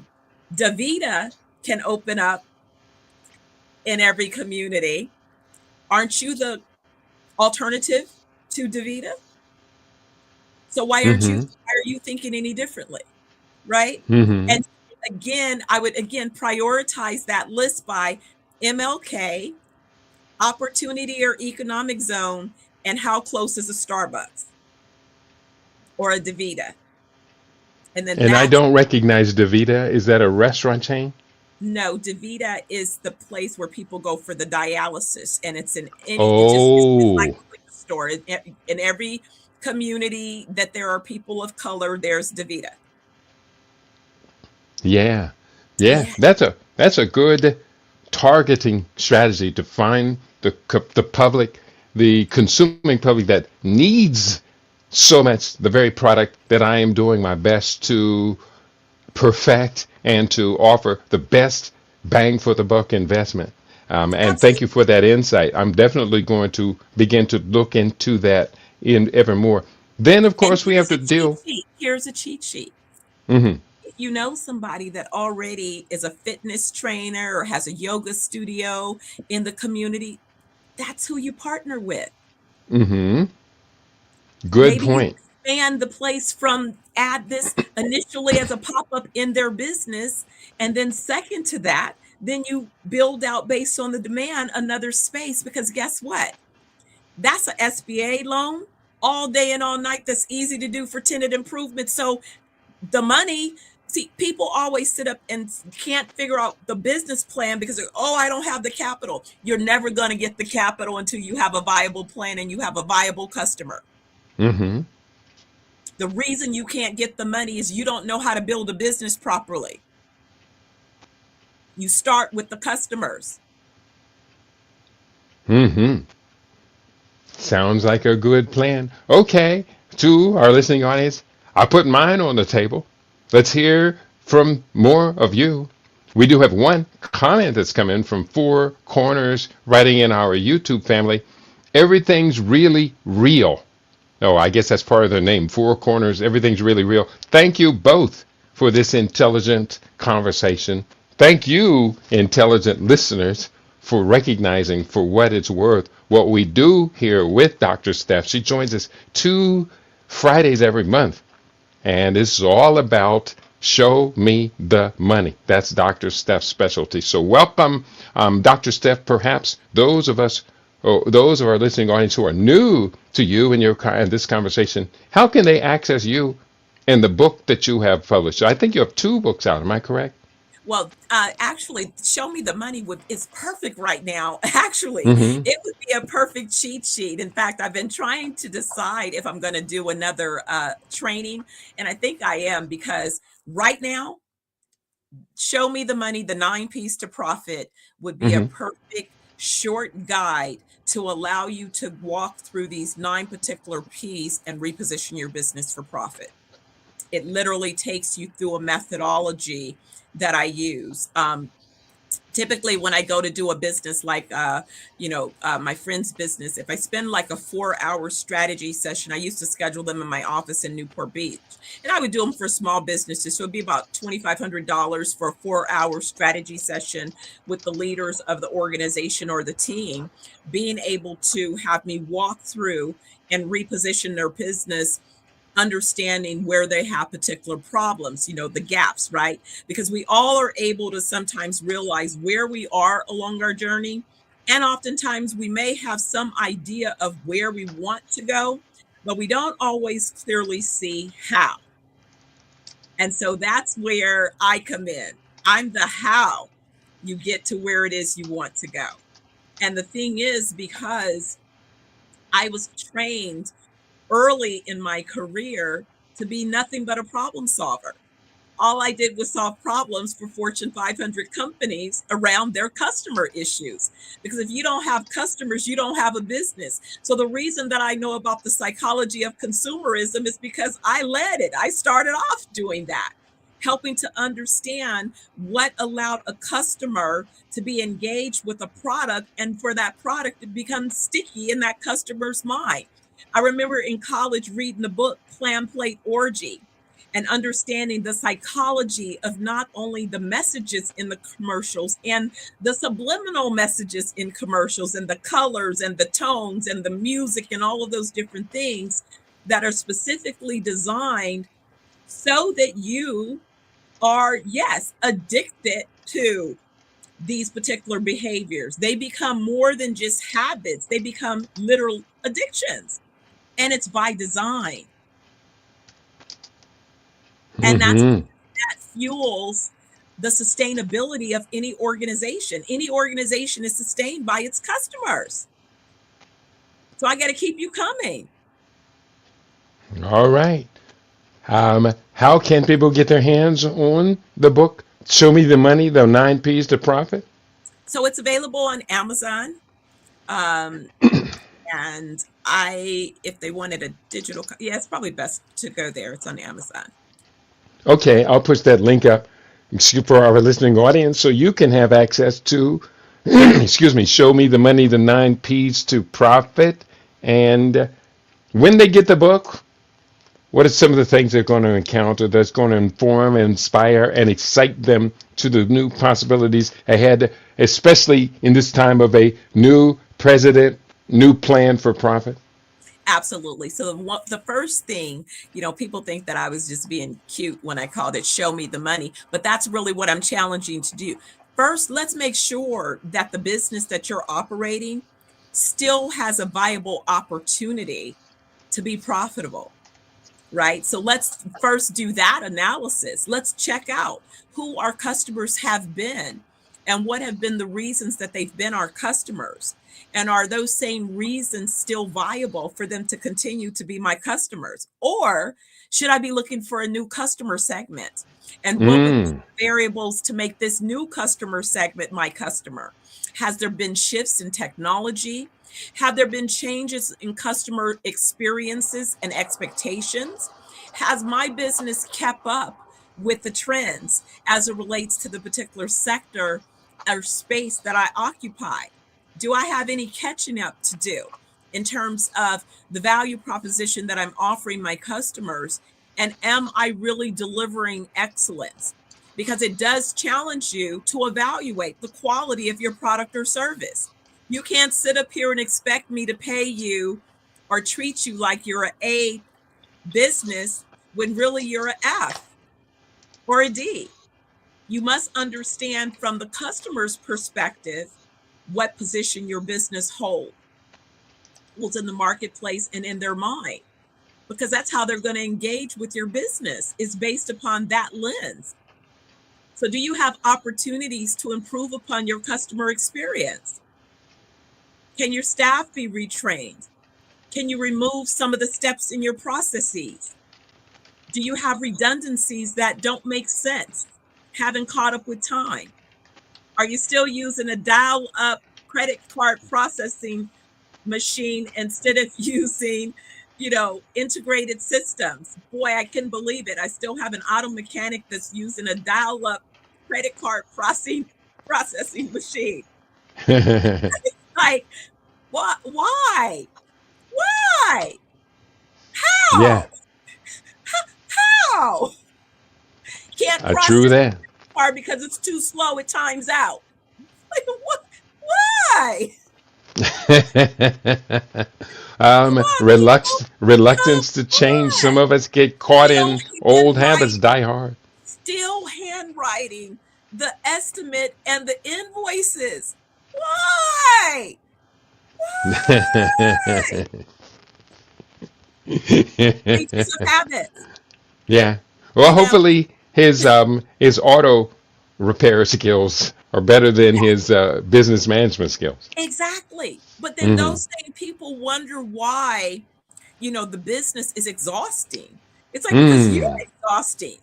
Davita can open up in every community, aren't you the alternative to Davita? So why Mm-hmm. are you thinking any differently? Right? Mm-hmm. And again, I would again prioritize that list by MLK, opportunity or economic zone, and how close is a Starbucks or a Davita. And then And I that's don't recognize Davita. Is that a restaurant chain? no, Davita is the place where people go for the dialysis, and it's in any, it's like Oh, a liquor store. In every community that there are people of color, there's Davita. yeah. Yeah. Yeah, That's a good targeting strategy to find the public, the consuming public that needs so much the very product that I am doing my best to perfect and to offer the best bang for the buck investment. And thank you absolutely. for that insight. I'm definitely going to begin to look into that in ever more. Then, of And course, we have to deal. here's a cheat sheet. Mm-hmm. If you know somebody that already is a fitness trainer or has a yoga studio in the community, that's who you partner with. Mm-hmm. Good Maybe you point. expand the place from add this initially as a pop-up in their business, and then second to that, then you build out based on the demand another space because guess what? That's a SBA loan all day and all night that's easy to do for tenant improvement. So the money, see, people always sit up and can't figure out the business plan because, oh, I don't have the capital. You're never going to get the capital until you have a viable plan and you have a viable customer. Mm-hmm. The reason you can't get the money is you don't know how to build a business properly. You start with the customers. Mm-hmm. Sounds like a good plan. Okay, to our listening audience, I put mine on the table. Let's hear from more of you. We do have one comment that's come in from Four Corners, writing in our YouTube family. Everything's really real. Oh, I guess that's part of their name. Four Corners, everything's really real. Thank you both for this intelligent conversation. Thank you, intelligent listeners, for recognizing for what it's worth what we do here with Dr. Steph. She joins us 2 Fridays every month, and this is all about show me the money. That's Dr. Steph's specialty. So welcome, Dr. Steph. Perhaps those of us, those of our listening audience who are new to you and this conversation, how can they access you and the book that you have published? I think you have 2 books out. Am I correct? Well, actually, show me the money is perfect right now. Actually, Mm-hmm. it would be a perfect cheat sheet. In fact, I've been trying to decide if I'm going to do another training, and I think I am because right now, show me the money, the 9 P's to profit would be a Mm-hmm. perfect short guide to allow you to walk through these 9 particular P's and reposition your business for profit. It literally takes you through a methodology that I use. Typically when I go to do a business like my friend's business, if I spend like a 4-hour strategy session, I used to schedule them in my office in Newport Beach, and I would do them for small businesses, so it'd be about $2,500 for a 4-hour strategy session with the leaders of the organization or the team, being able to have me walk through and reposition their business, understanding where they have particular problems, the gaps, right? Because we all are able to sometimes realize where we are along our journey. And oftentimes we may have some idea of where we want to go, but we don't always clearly see how. And so that's where I come in. I'm the how you get to where it is you want to go. And the thing is, because I was trained early in my career to be nothing but a problem solver. All I did was solve problems for Fortune 500 companies around their customer issues. Because if you don't have customers, you don't have a business. So the reason that I know about the psychology of consumerism is because I led it. I started off doing that, helping to understand what allowed a customer to be engaged with a product and for that product to become sticky in that customer's mind. I remember in college reading the book Plan Plate Orgy and understanding the psychology of not only the messages in the commercials and the subliminal messages in commercials and the colors and the tones and the music and all of those different things that are specifically designed so that you are, yes, addicted to these particular behaviors. They become more than just habits, they become literal addictions. And it's by design. And Mm-hmm. that fuels the sustainability of any organization. Any organization is sustained by its customers. So I got to keep you coming. All right. How can people get their hands on the book? Show me the money, the 9 P's to profit. So it's available on Amazon. Um, and if they wanted a digital, yeah, it's probably best to go there. It's on Amazon. Okay, I'll push that link up for our listening audience so you can have access to, excuse me, show me the money, the 9 P's to profit. And when they get the book, What are some of the things they're going to encounter that's going to inform, inspire, and excite them to the new possibilities ahead, especially in this time of a new president, new plan for profit? Absolutely. So the first thing, people think that I was just being cute when I called it "Show Me the Money," but that's really what I'm challenging to do. First, let's make sure that the business that you're operating still has a viable opportunity to be profitable. Right? So let's first do that analysis. Let's check out who our customers have been and what have been the reasons that they've been our customers. And are those same reasons still viable for them to continue to be my customers? Or should I be looking for a new customer segment? And what would be Mm. the variables to make this new customer segment my customer? Has there been shifts in technology? Have there been changes in customer experiences and expectations? Has my business kept up with the trends as it relates to the particular sector or space that I occupy? Do I have any catching up to do in terms of the value proposition that I'm offering my customers? And am I really delivering excellence? Because it does challenge you to evaluate the quality of your product or service. You can't sit up here and expect me to pay you or treat you like you're an A business when really you're an F or a D. You must understand from the customer's perspective what position your business holds in the marketplace and in their mind, because that's how they're going to engage with your business, is based upon that lens. So do you have opportunities to improve upon your customer experience? Can your staff be retrained? Can you remove some of the steps in your processes? Do you have redundancies that don't make sense? Haven't caught up with time? Are you still using a dial-up credit card processing machine instead of using, integrated systems? Boy, I can believe it. I still have an auto mechanic that's using a dial-up credit card processing machine. Like, what? Why? Why? Yeah, How? How? Can't true process that. card because it's too slow. It times out. Like, what? Why? Come on, people. Come Reluctance to change. Some on. of us get caught Still in old habits, handwriting. die hard. Still handwriting the estimate and the invoices. Why? Why? Creatures of habits. Yeah. Well, And now, hopefully his auto repair skills are better than his business management skills. exactly. But then Hmm. those same people wonder why, the business is exhausting. It's like because you're Mm. exhausting.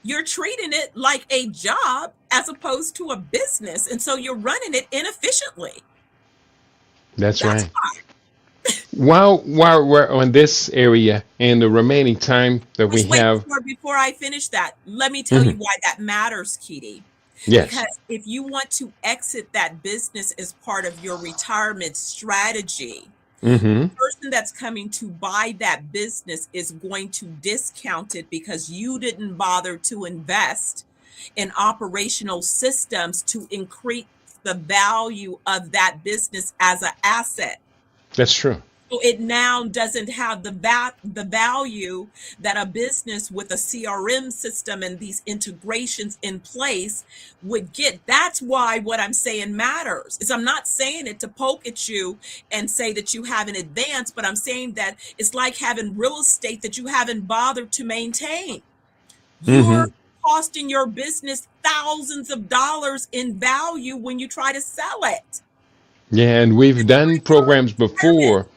You're treating it like a job as opposed to a business. And so you're running it inefficiently. That's That's right. While we're on this area and the remaining time that we which wait, have, before I finish that, let me tell mhm, you why that matters, Kitty. yes. Because if you want to exit that business as part of your retirement strategy, the Hmm. person that's coming to buy that business is going to discount it because you didn't bother to invest in operational systems to increase the value of that business as an asset. That's true. So it now doesn't have the value that a business with a CRM system and these integrations in place would get. That's why what I'm saying matters. Is I'm not saying it to poke at you and say that you haven't advanced, but I'm saying that it's like having real estate that you haven't bothered to maintain. Hmm. You're costing your business thousands of dollars in value when you try to sell it. Yeah, and we've It's done programs retirement. before.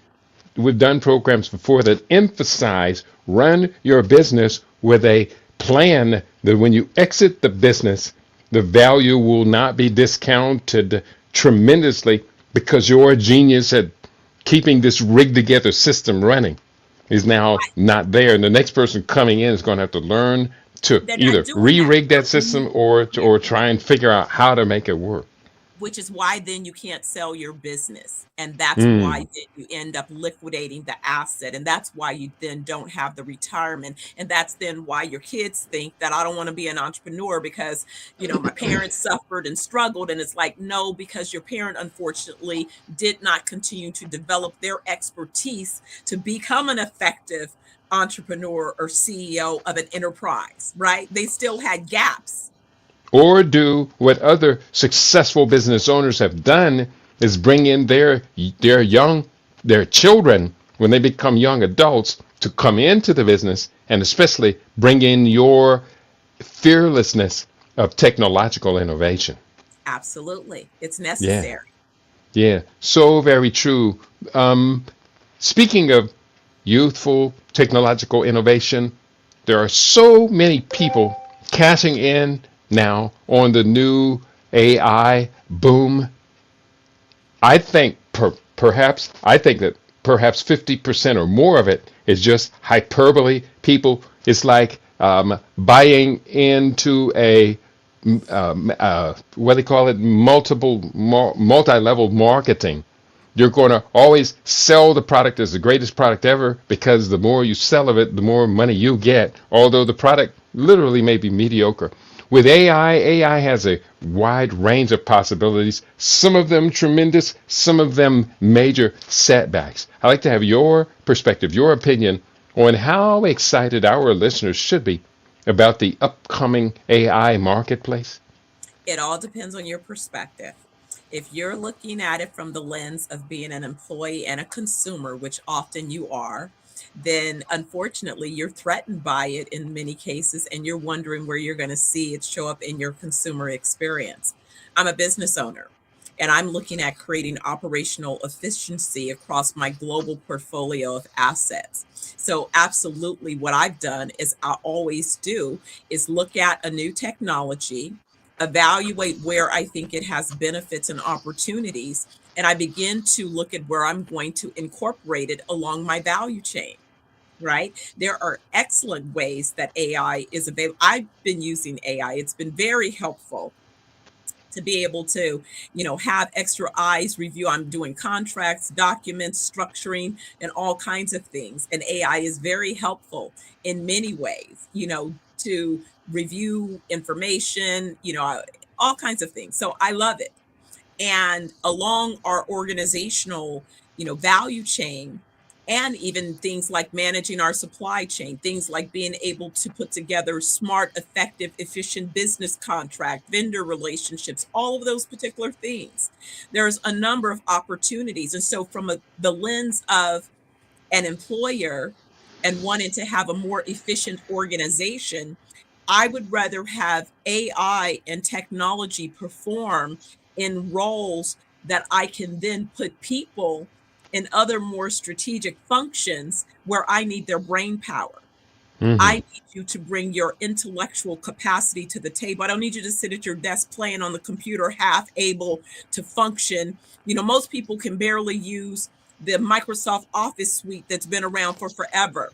We've done programs before that emphasize run your business with a plan that when you exit the business, the value will not be discounted tremendously because you're a genius at keeping this rigged together system running is now not there. And the next person coming in is going to have to learn to They're not either doing that. re-rig that They're system or removing it. try and figure out how to make it work. which is why then you can't sell your business. And that's why Mm. then you end up liquidating the asset. And that's why you then don't have the retirement. And that's then why your kids think that I don't want to be an entrepreneur because, my parents suffered and struggled. And it's like, no, because your parent unfortunately did not continue to develop their expertise to become an effective entrepreneur or CEO of an enterprise, right? They still had gaps. Or do what other successful business owners have done is bring in their children when they become young adults to come into the business and especially bring in your fearlessness of technological innovation. Absolutely. It's Yeah, necessary. yeah, so very true. Um, Speaking of youthful technological innovation, there are so many people cashing in now on the new AI boom. I think that perhaps 50% or more of it is just hyperbole. People, it's like buying into a what they call it, multi-level marketing. You're going to always sell the product as the greatest product ever because the more you sell of it, the more money you get, although the product literally may be mediocre. With AI has a wide range of possibilities, some of them tremendous, some of them major setbacks. I'd like to have your perspective, your opinion on how excited our listeners should be about the upcoming AI marketplace. It all depends on your perspective. If you're looking at it from the lens of being an employee and a consumer, which often you are, then unfortunately you're threatened by it in many cases and you're wondering where you're going to see it show up in your consumer experience. I'm a business owner and I'm looking at creating operational efficiency across my global portfolio of assets. So, absolutely, what I've done is I always do is look at a new technology, evaluate where I think it has benefits and opportunities, and I begin to look at where I'm going to incorporate it along my value chain. Right. There are excellent ways that AI is available. I've been using AI. It's been very helpful to be able to, have extra eyes review. I'm doing contracts, documents, structuring, and all kinds of things. And AI is very helpful in many ways, to review information, all kinds of things. So I love it. And along our organizational, value chain, and even things like managing our supply chain, things like being able to put together smart, effective, efficient business contract, vendor relationships, all of those particular things. There's a number of opportunities. And so from the lens of an employer and wanting to have a more efficient organization, I would rather have AI and technology perform in roles that I can then put people in other more strategic functions where I need their brain power. I Hmm. need you to bring your intellectual capacity to the table. I don't need you to sit at your desk playing on the computer, half able to function. Most people can barely use the Microsoft Office suite that's been around for forever.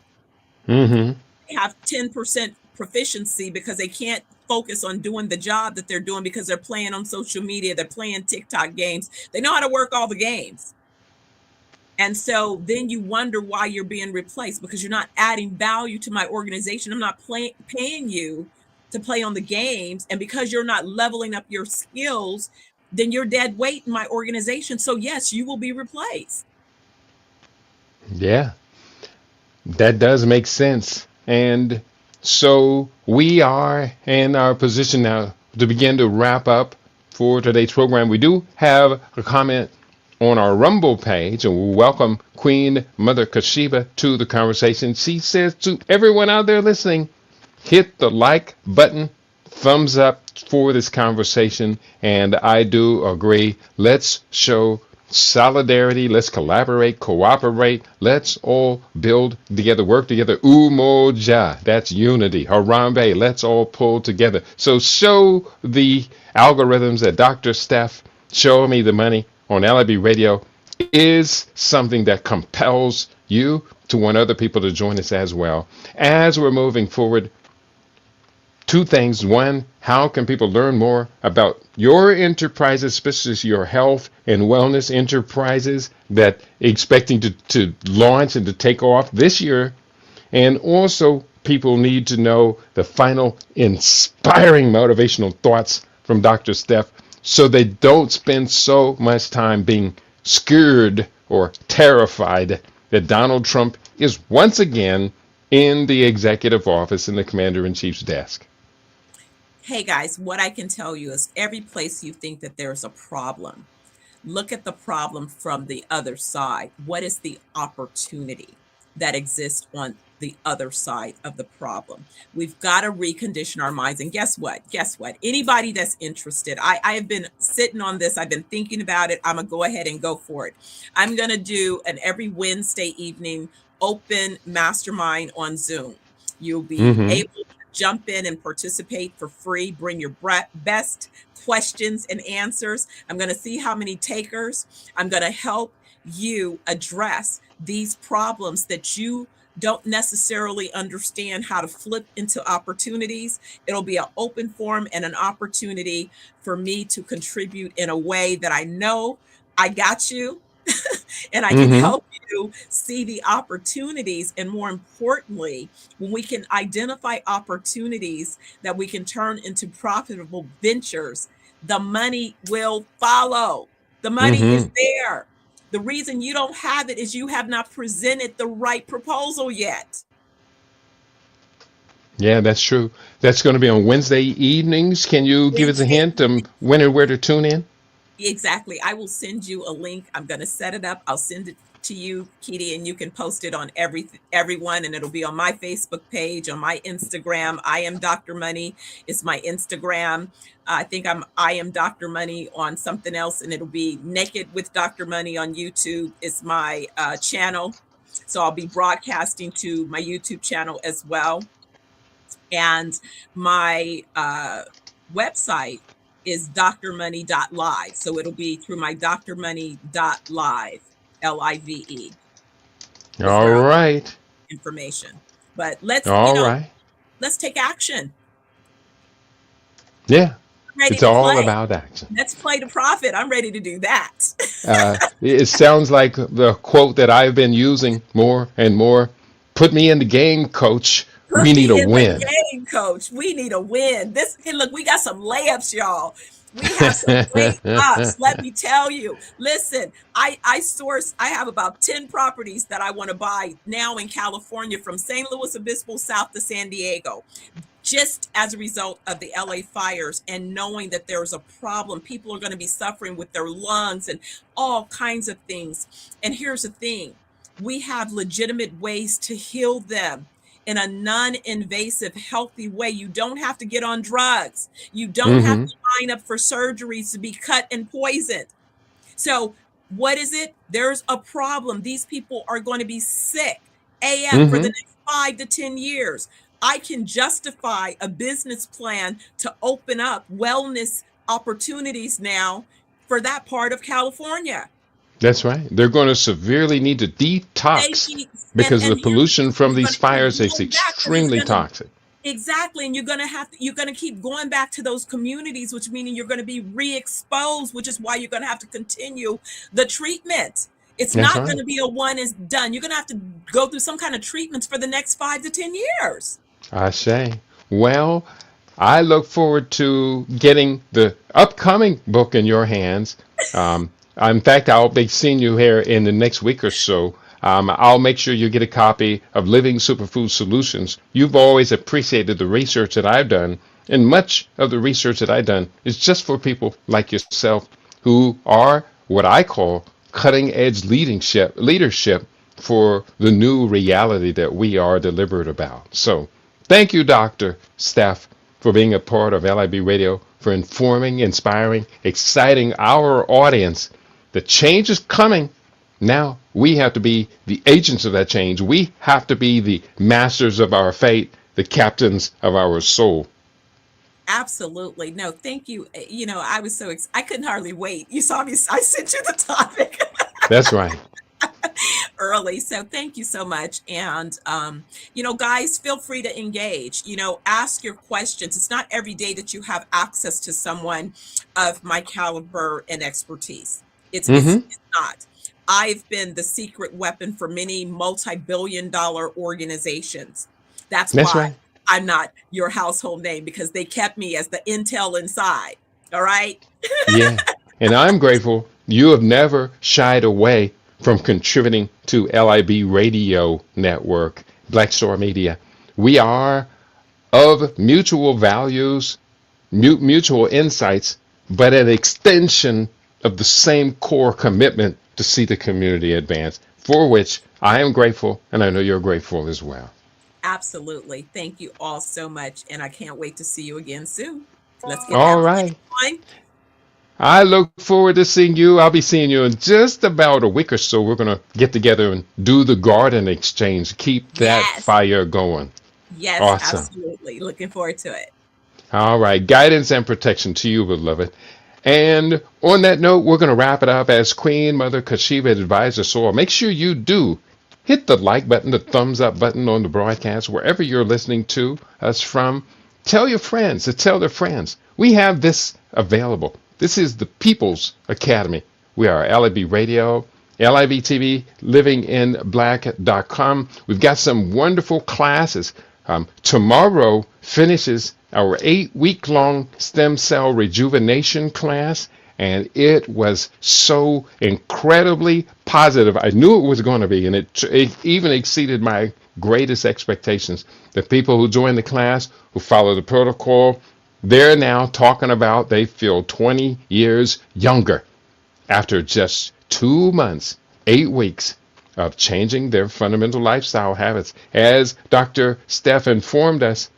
Hmm. They have 10% proficiency because they can't focus on doing the job that they're doing because they're playing on social media, they're playing TikTok games. They know how to work all the games. And so then you wonder why you're being replaced because you're not adding value to my organization. I'm not paying you to play on the games. And because you're not leveling up your skills, then you're dead weight in my organization. So, yes, you will be replaced. Yeah, that does make sense. And so we are in our position now to begin to wrap up for today's program. We do have a comment on our Rumble page, and we welcome Queen Mother Kashiba to the conversation. She says to everyone out there listening, hit the like button, thumbs up for this conversation, and I do agree. Let's show solidarity. Let's collaborate, cooperate. Let's all build together, work together. Umoja, that's unity. Harambe, let's all pull together. So show the algorithms that Dr. Steph, Show Me the Money on LIB Radio is something that compels you to want other people to join us as well. As we're moving forward two things. One, how can people learn more about your enterprises, especially your health and wellness enterprises that expecting to launch and to take off this year? And also, people need to know the final inspiring motivational thoughts from Dr. Steph so they don't spend so much time being scared or terrified that Donald Trump is once again in the executive office in the commander in chief's desk. Hey guys, what I can tell you is every place you think that there's a problem, look at the problem from the other side. What is the opportunity that exists on the other side of the problem? We've got to recondition our minds. And guess what? Guess what? Anybody that's interested, I have been sitting on this. I've been thinking about it. I'm going to go ahead and go for it. I'm going to do an every Wednesday evening open mastermind on Zoom. You'll be Mm-hmm. able to jump in and participate for free. Bring your best questions and answers. I'm going to see how many takers. I'm going to help you address these problems that you don't necessarily understand how to flip into opportunities. It'll be an open forum and an opportunity for me to contribute in a way that I know I got you and I can Mm-hmm. help you see the opportunities. And more importantly, when we can identify opportunities that we can turn into profitable ventures, the money will follow. The money is Mm-hmm. there. The reason you don't have it is you have not presented the right proposal yet. Yeah, that's true. That's going to be on Wednesday evenings. Can you give us a Wednesday. hint when and where to tune in? Exactly. I will send you a link. I'm going to set it up. I'll send it to you, Kitty, and you can post it on everyone, and it'll be on my Facebook page, on my Instagram. I am Dr. Money. It's my Instagram. I think I am Dr. Money on something else, and it'll be Naked with Dr. Money on YouTube. It's my channel. So I'll be broadcasting to my YouTube channel as well. And my website is drmoney.live. So it'll be through my drmoney.live, LIVE, is All where I'll right. get information. But let's, All right. let's take action. Yeah, I'm ready it's to all play. about action. Let's play to profit. I'm ready to do that. It sounds like the quote that I've been using more and more. Put me in the game, coach. We Put need a me in the win. game, coach. We need a win. And look, we got some layups, y'all. We have some layups. Let me tell you. Listen, I have about 10 properties that I want to buy now in California from St. Louis Obispo south to San Diego, just as a result of the LA fires and knowing that there's a problem. People are going to be suffering with their lungs and all kinds of things. And here's the thing, we have legitimate ways to heal them in a non-invasive, healthy way. You don't have to get on drugs. You don't have Mm-hmm. to line up for surgeries to be cut and poisoned. So what is it? There's a problem. These people are going to be sick AF for the Mm-hmm. next 5 to 10 years. I can justify a business plan to open up wellness opportunities now for that part of California. That's right. They're going to severely need to They detox keep, because and the here's the pollution thing, from you're these going to keep fires is going back because it's extremely going to toxic. exactly, and you're going to keep going back to those communities, which meaning you're going to be re-exposed, which is why you're going to have to continue the treatment. It's That's not going right. to be a one is done. You're going to have to go through some kind of treatments for the next 5 to 10 years. I say. Well, I look forward to getting the upcoming book in your hands. Um, in fact, I'll be seeing you here in the next week or so. I'll make sure you get a copy of Living Superfood Solutions. You've always appreciated the research that I've done, and much of the research that I've done is just for people like yourself who are what I call cutting edge leadership for the new reality that we are deliberate about. So, thank you, Dr. Steph, for being a part of LIB Radio, for informing, inspiring, exciting our audience. The change is coming. Now we have to be the agents of that change. We have to be the masters of our fate, the captains of our soul. Absolutely. No, thank you. I was I couldn't hardly wait. You saw me. I sent you the topic. That's right. early. So thank you so much. And, guys, feel free to engage, ask your questions. It's not every day that you have access to someone of my caliber and expertise. Hmm. It's not. I've been the secret weapon for many multi-billion-dollar organizations. That's That's why right. I'm not your household name, because they kept me as the intel inside. All right. Yeah. And I'm grateful you have never shied away from contributing to LIB Radio Network, Black Star Media. We are of mutual values, mutual insights, but an extension of the same core commitment to see the community advance, for which I am grateful, and I know you're grateful as well. Absolutely. Thank you all so much. And I can't wait to see you again soon. Let's get that All right. party going. I look forward to seeing you. I'll be seeing you in just about a week or so. We're going to get together and do the garden exchange. Keep that Yes. fire going. Yes, Awesome. absolutely. Looking forward to it. All right. Guidance and protection to you, beloved. And on that note, we're going to wrap it up as Queen Mother Kashiba advised us all. Make sure you do hit the like button, the thumbs up button on the broadcast, wherever you're listening to us from. Tell your friends to tell their friends. We have this available. This is the People's Academy. We are LIB Radio, LIB TV, livinginblack.com. We've got some wonderful classes. Tomorrow finishes our 8-week long stem cell rejuvenation class, and it was so incredibly positive. I knew it was going to be, and it even exceeded my greatest expectations. The people who joined the class, who followed the protocol, they're now talking about they feel 20 years younger after just 2 months, 8 weeks of changing their fundamental lifestyle habits. As Dr. Steph informed us,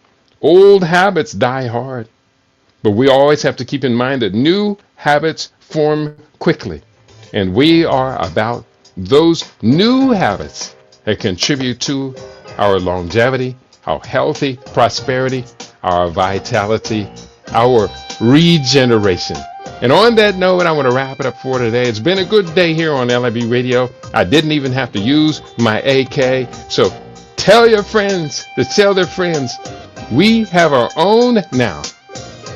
old habits die hard, but we always have to keep in mind that new habits form quickly. And we are about those new habits that contribute to our longevity, our healthy prosperity, our vitality, our regeneration. And on that note, I want to wrap it up for today. It's been a good day here on LIB Radio. I didn't even have to use my AK. So tell your friends to tell their friends. We have our own now.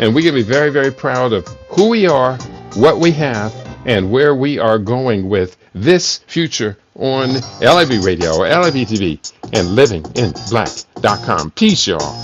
And we can be very, very proud of who we are, what we have, and where we are going with this future on LIB Radio or LIB TV and livinginblack.com. Peace, y'all.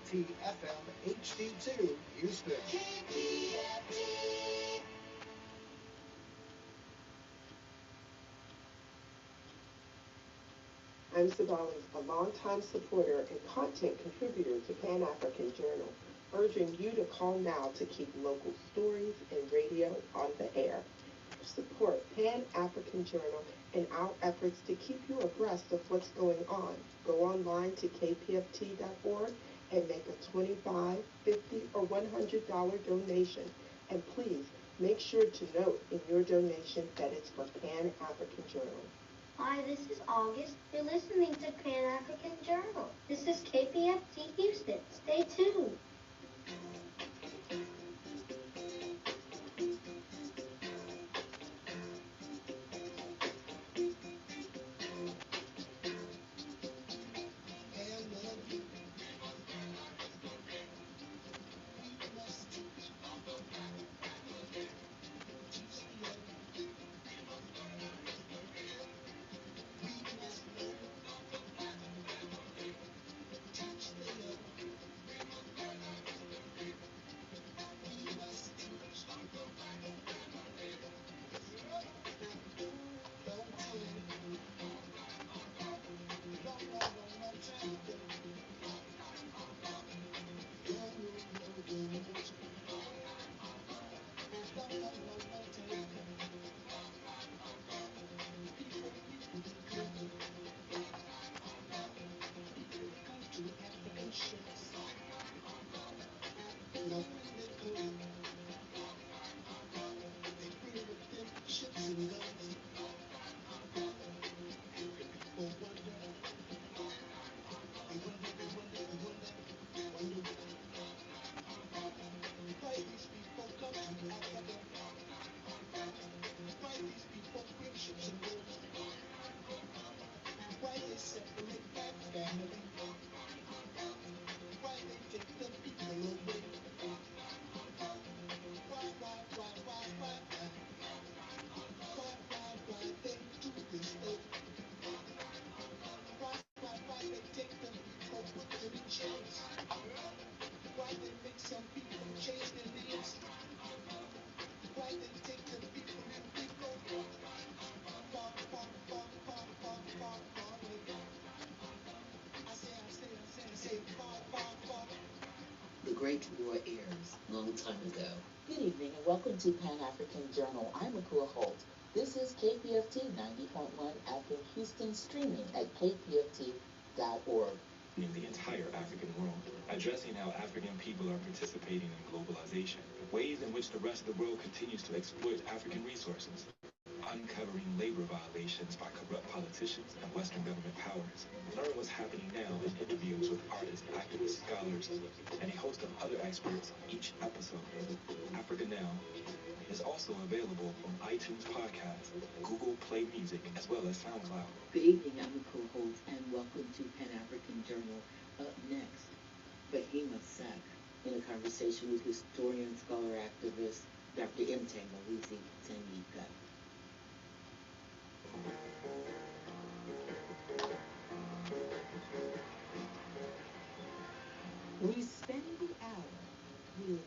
KPFT-FM HD2 Houston. KPFT. I'm Sabali, a longtime supporter and content contributor to Pan-African Journal, urging you to call now to keep local stories and radio on the air. Support Pan-African Journal in our efforts to keep you abreast of what's going on. Go online to kpft.org and make a $25, $50, or $100 donation. And please make sure to note in your donation that it's for Pan-African Journal. Hi, this is August. You're listening to Pan-African Journal. This is KPFT Houston. Stay tuned. The Great War airs long time ago. Good evening and welcome to Pan-African Journal. I'm Akua Holt. This is KPFT 90.1 FM Houston, streaming at kpft.org. In the entire African world, addressing how African people are participating in globalization, ways in which the rest of the world continues to exploit African resources, uncovering labor violations by corrupt politicians and Western government powers. Learn what's happening now in interviews with artists, activists, scholars, and a host of other experts each episode. Africa Now is also available on iTunes Podcasts, Google Play Music, as well as SoundCloud. Good evening, I'm Akua Holt, and welcome to Pan-African Journal. Up next, Bahima Sak, in a conversation with historian, scholar, activist, Dr. Mte Mawuzi Tangika. We spend the hour with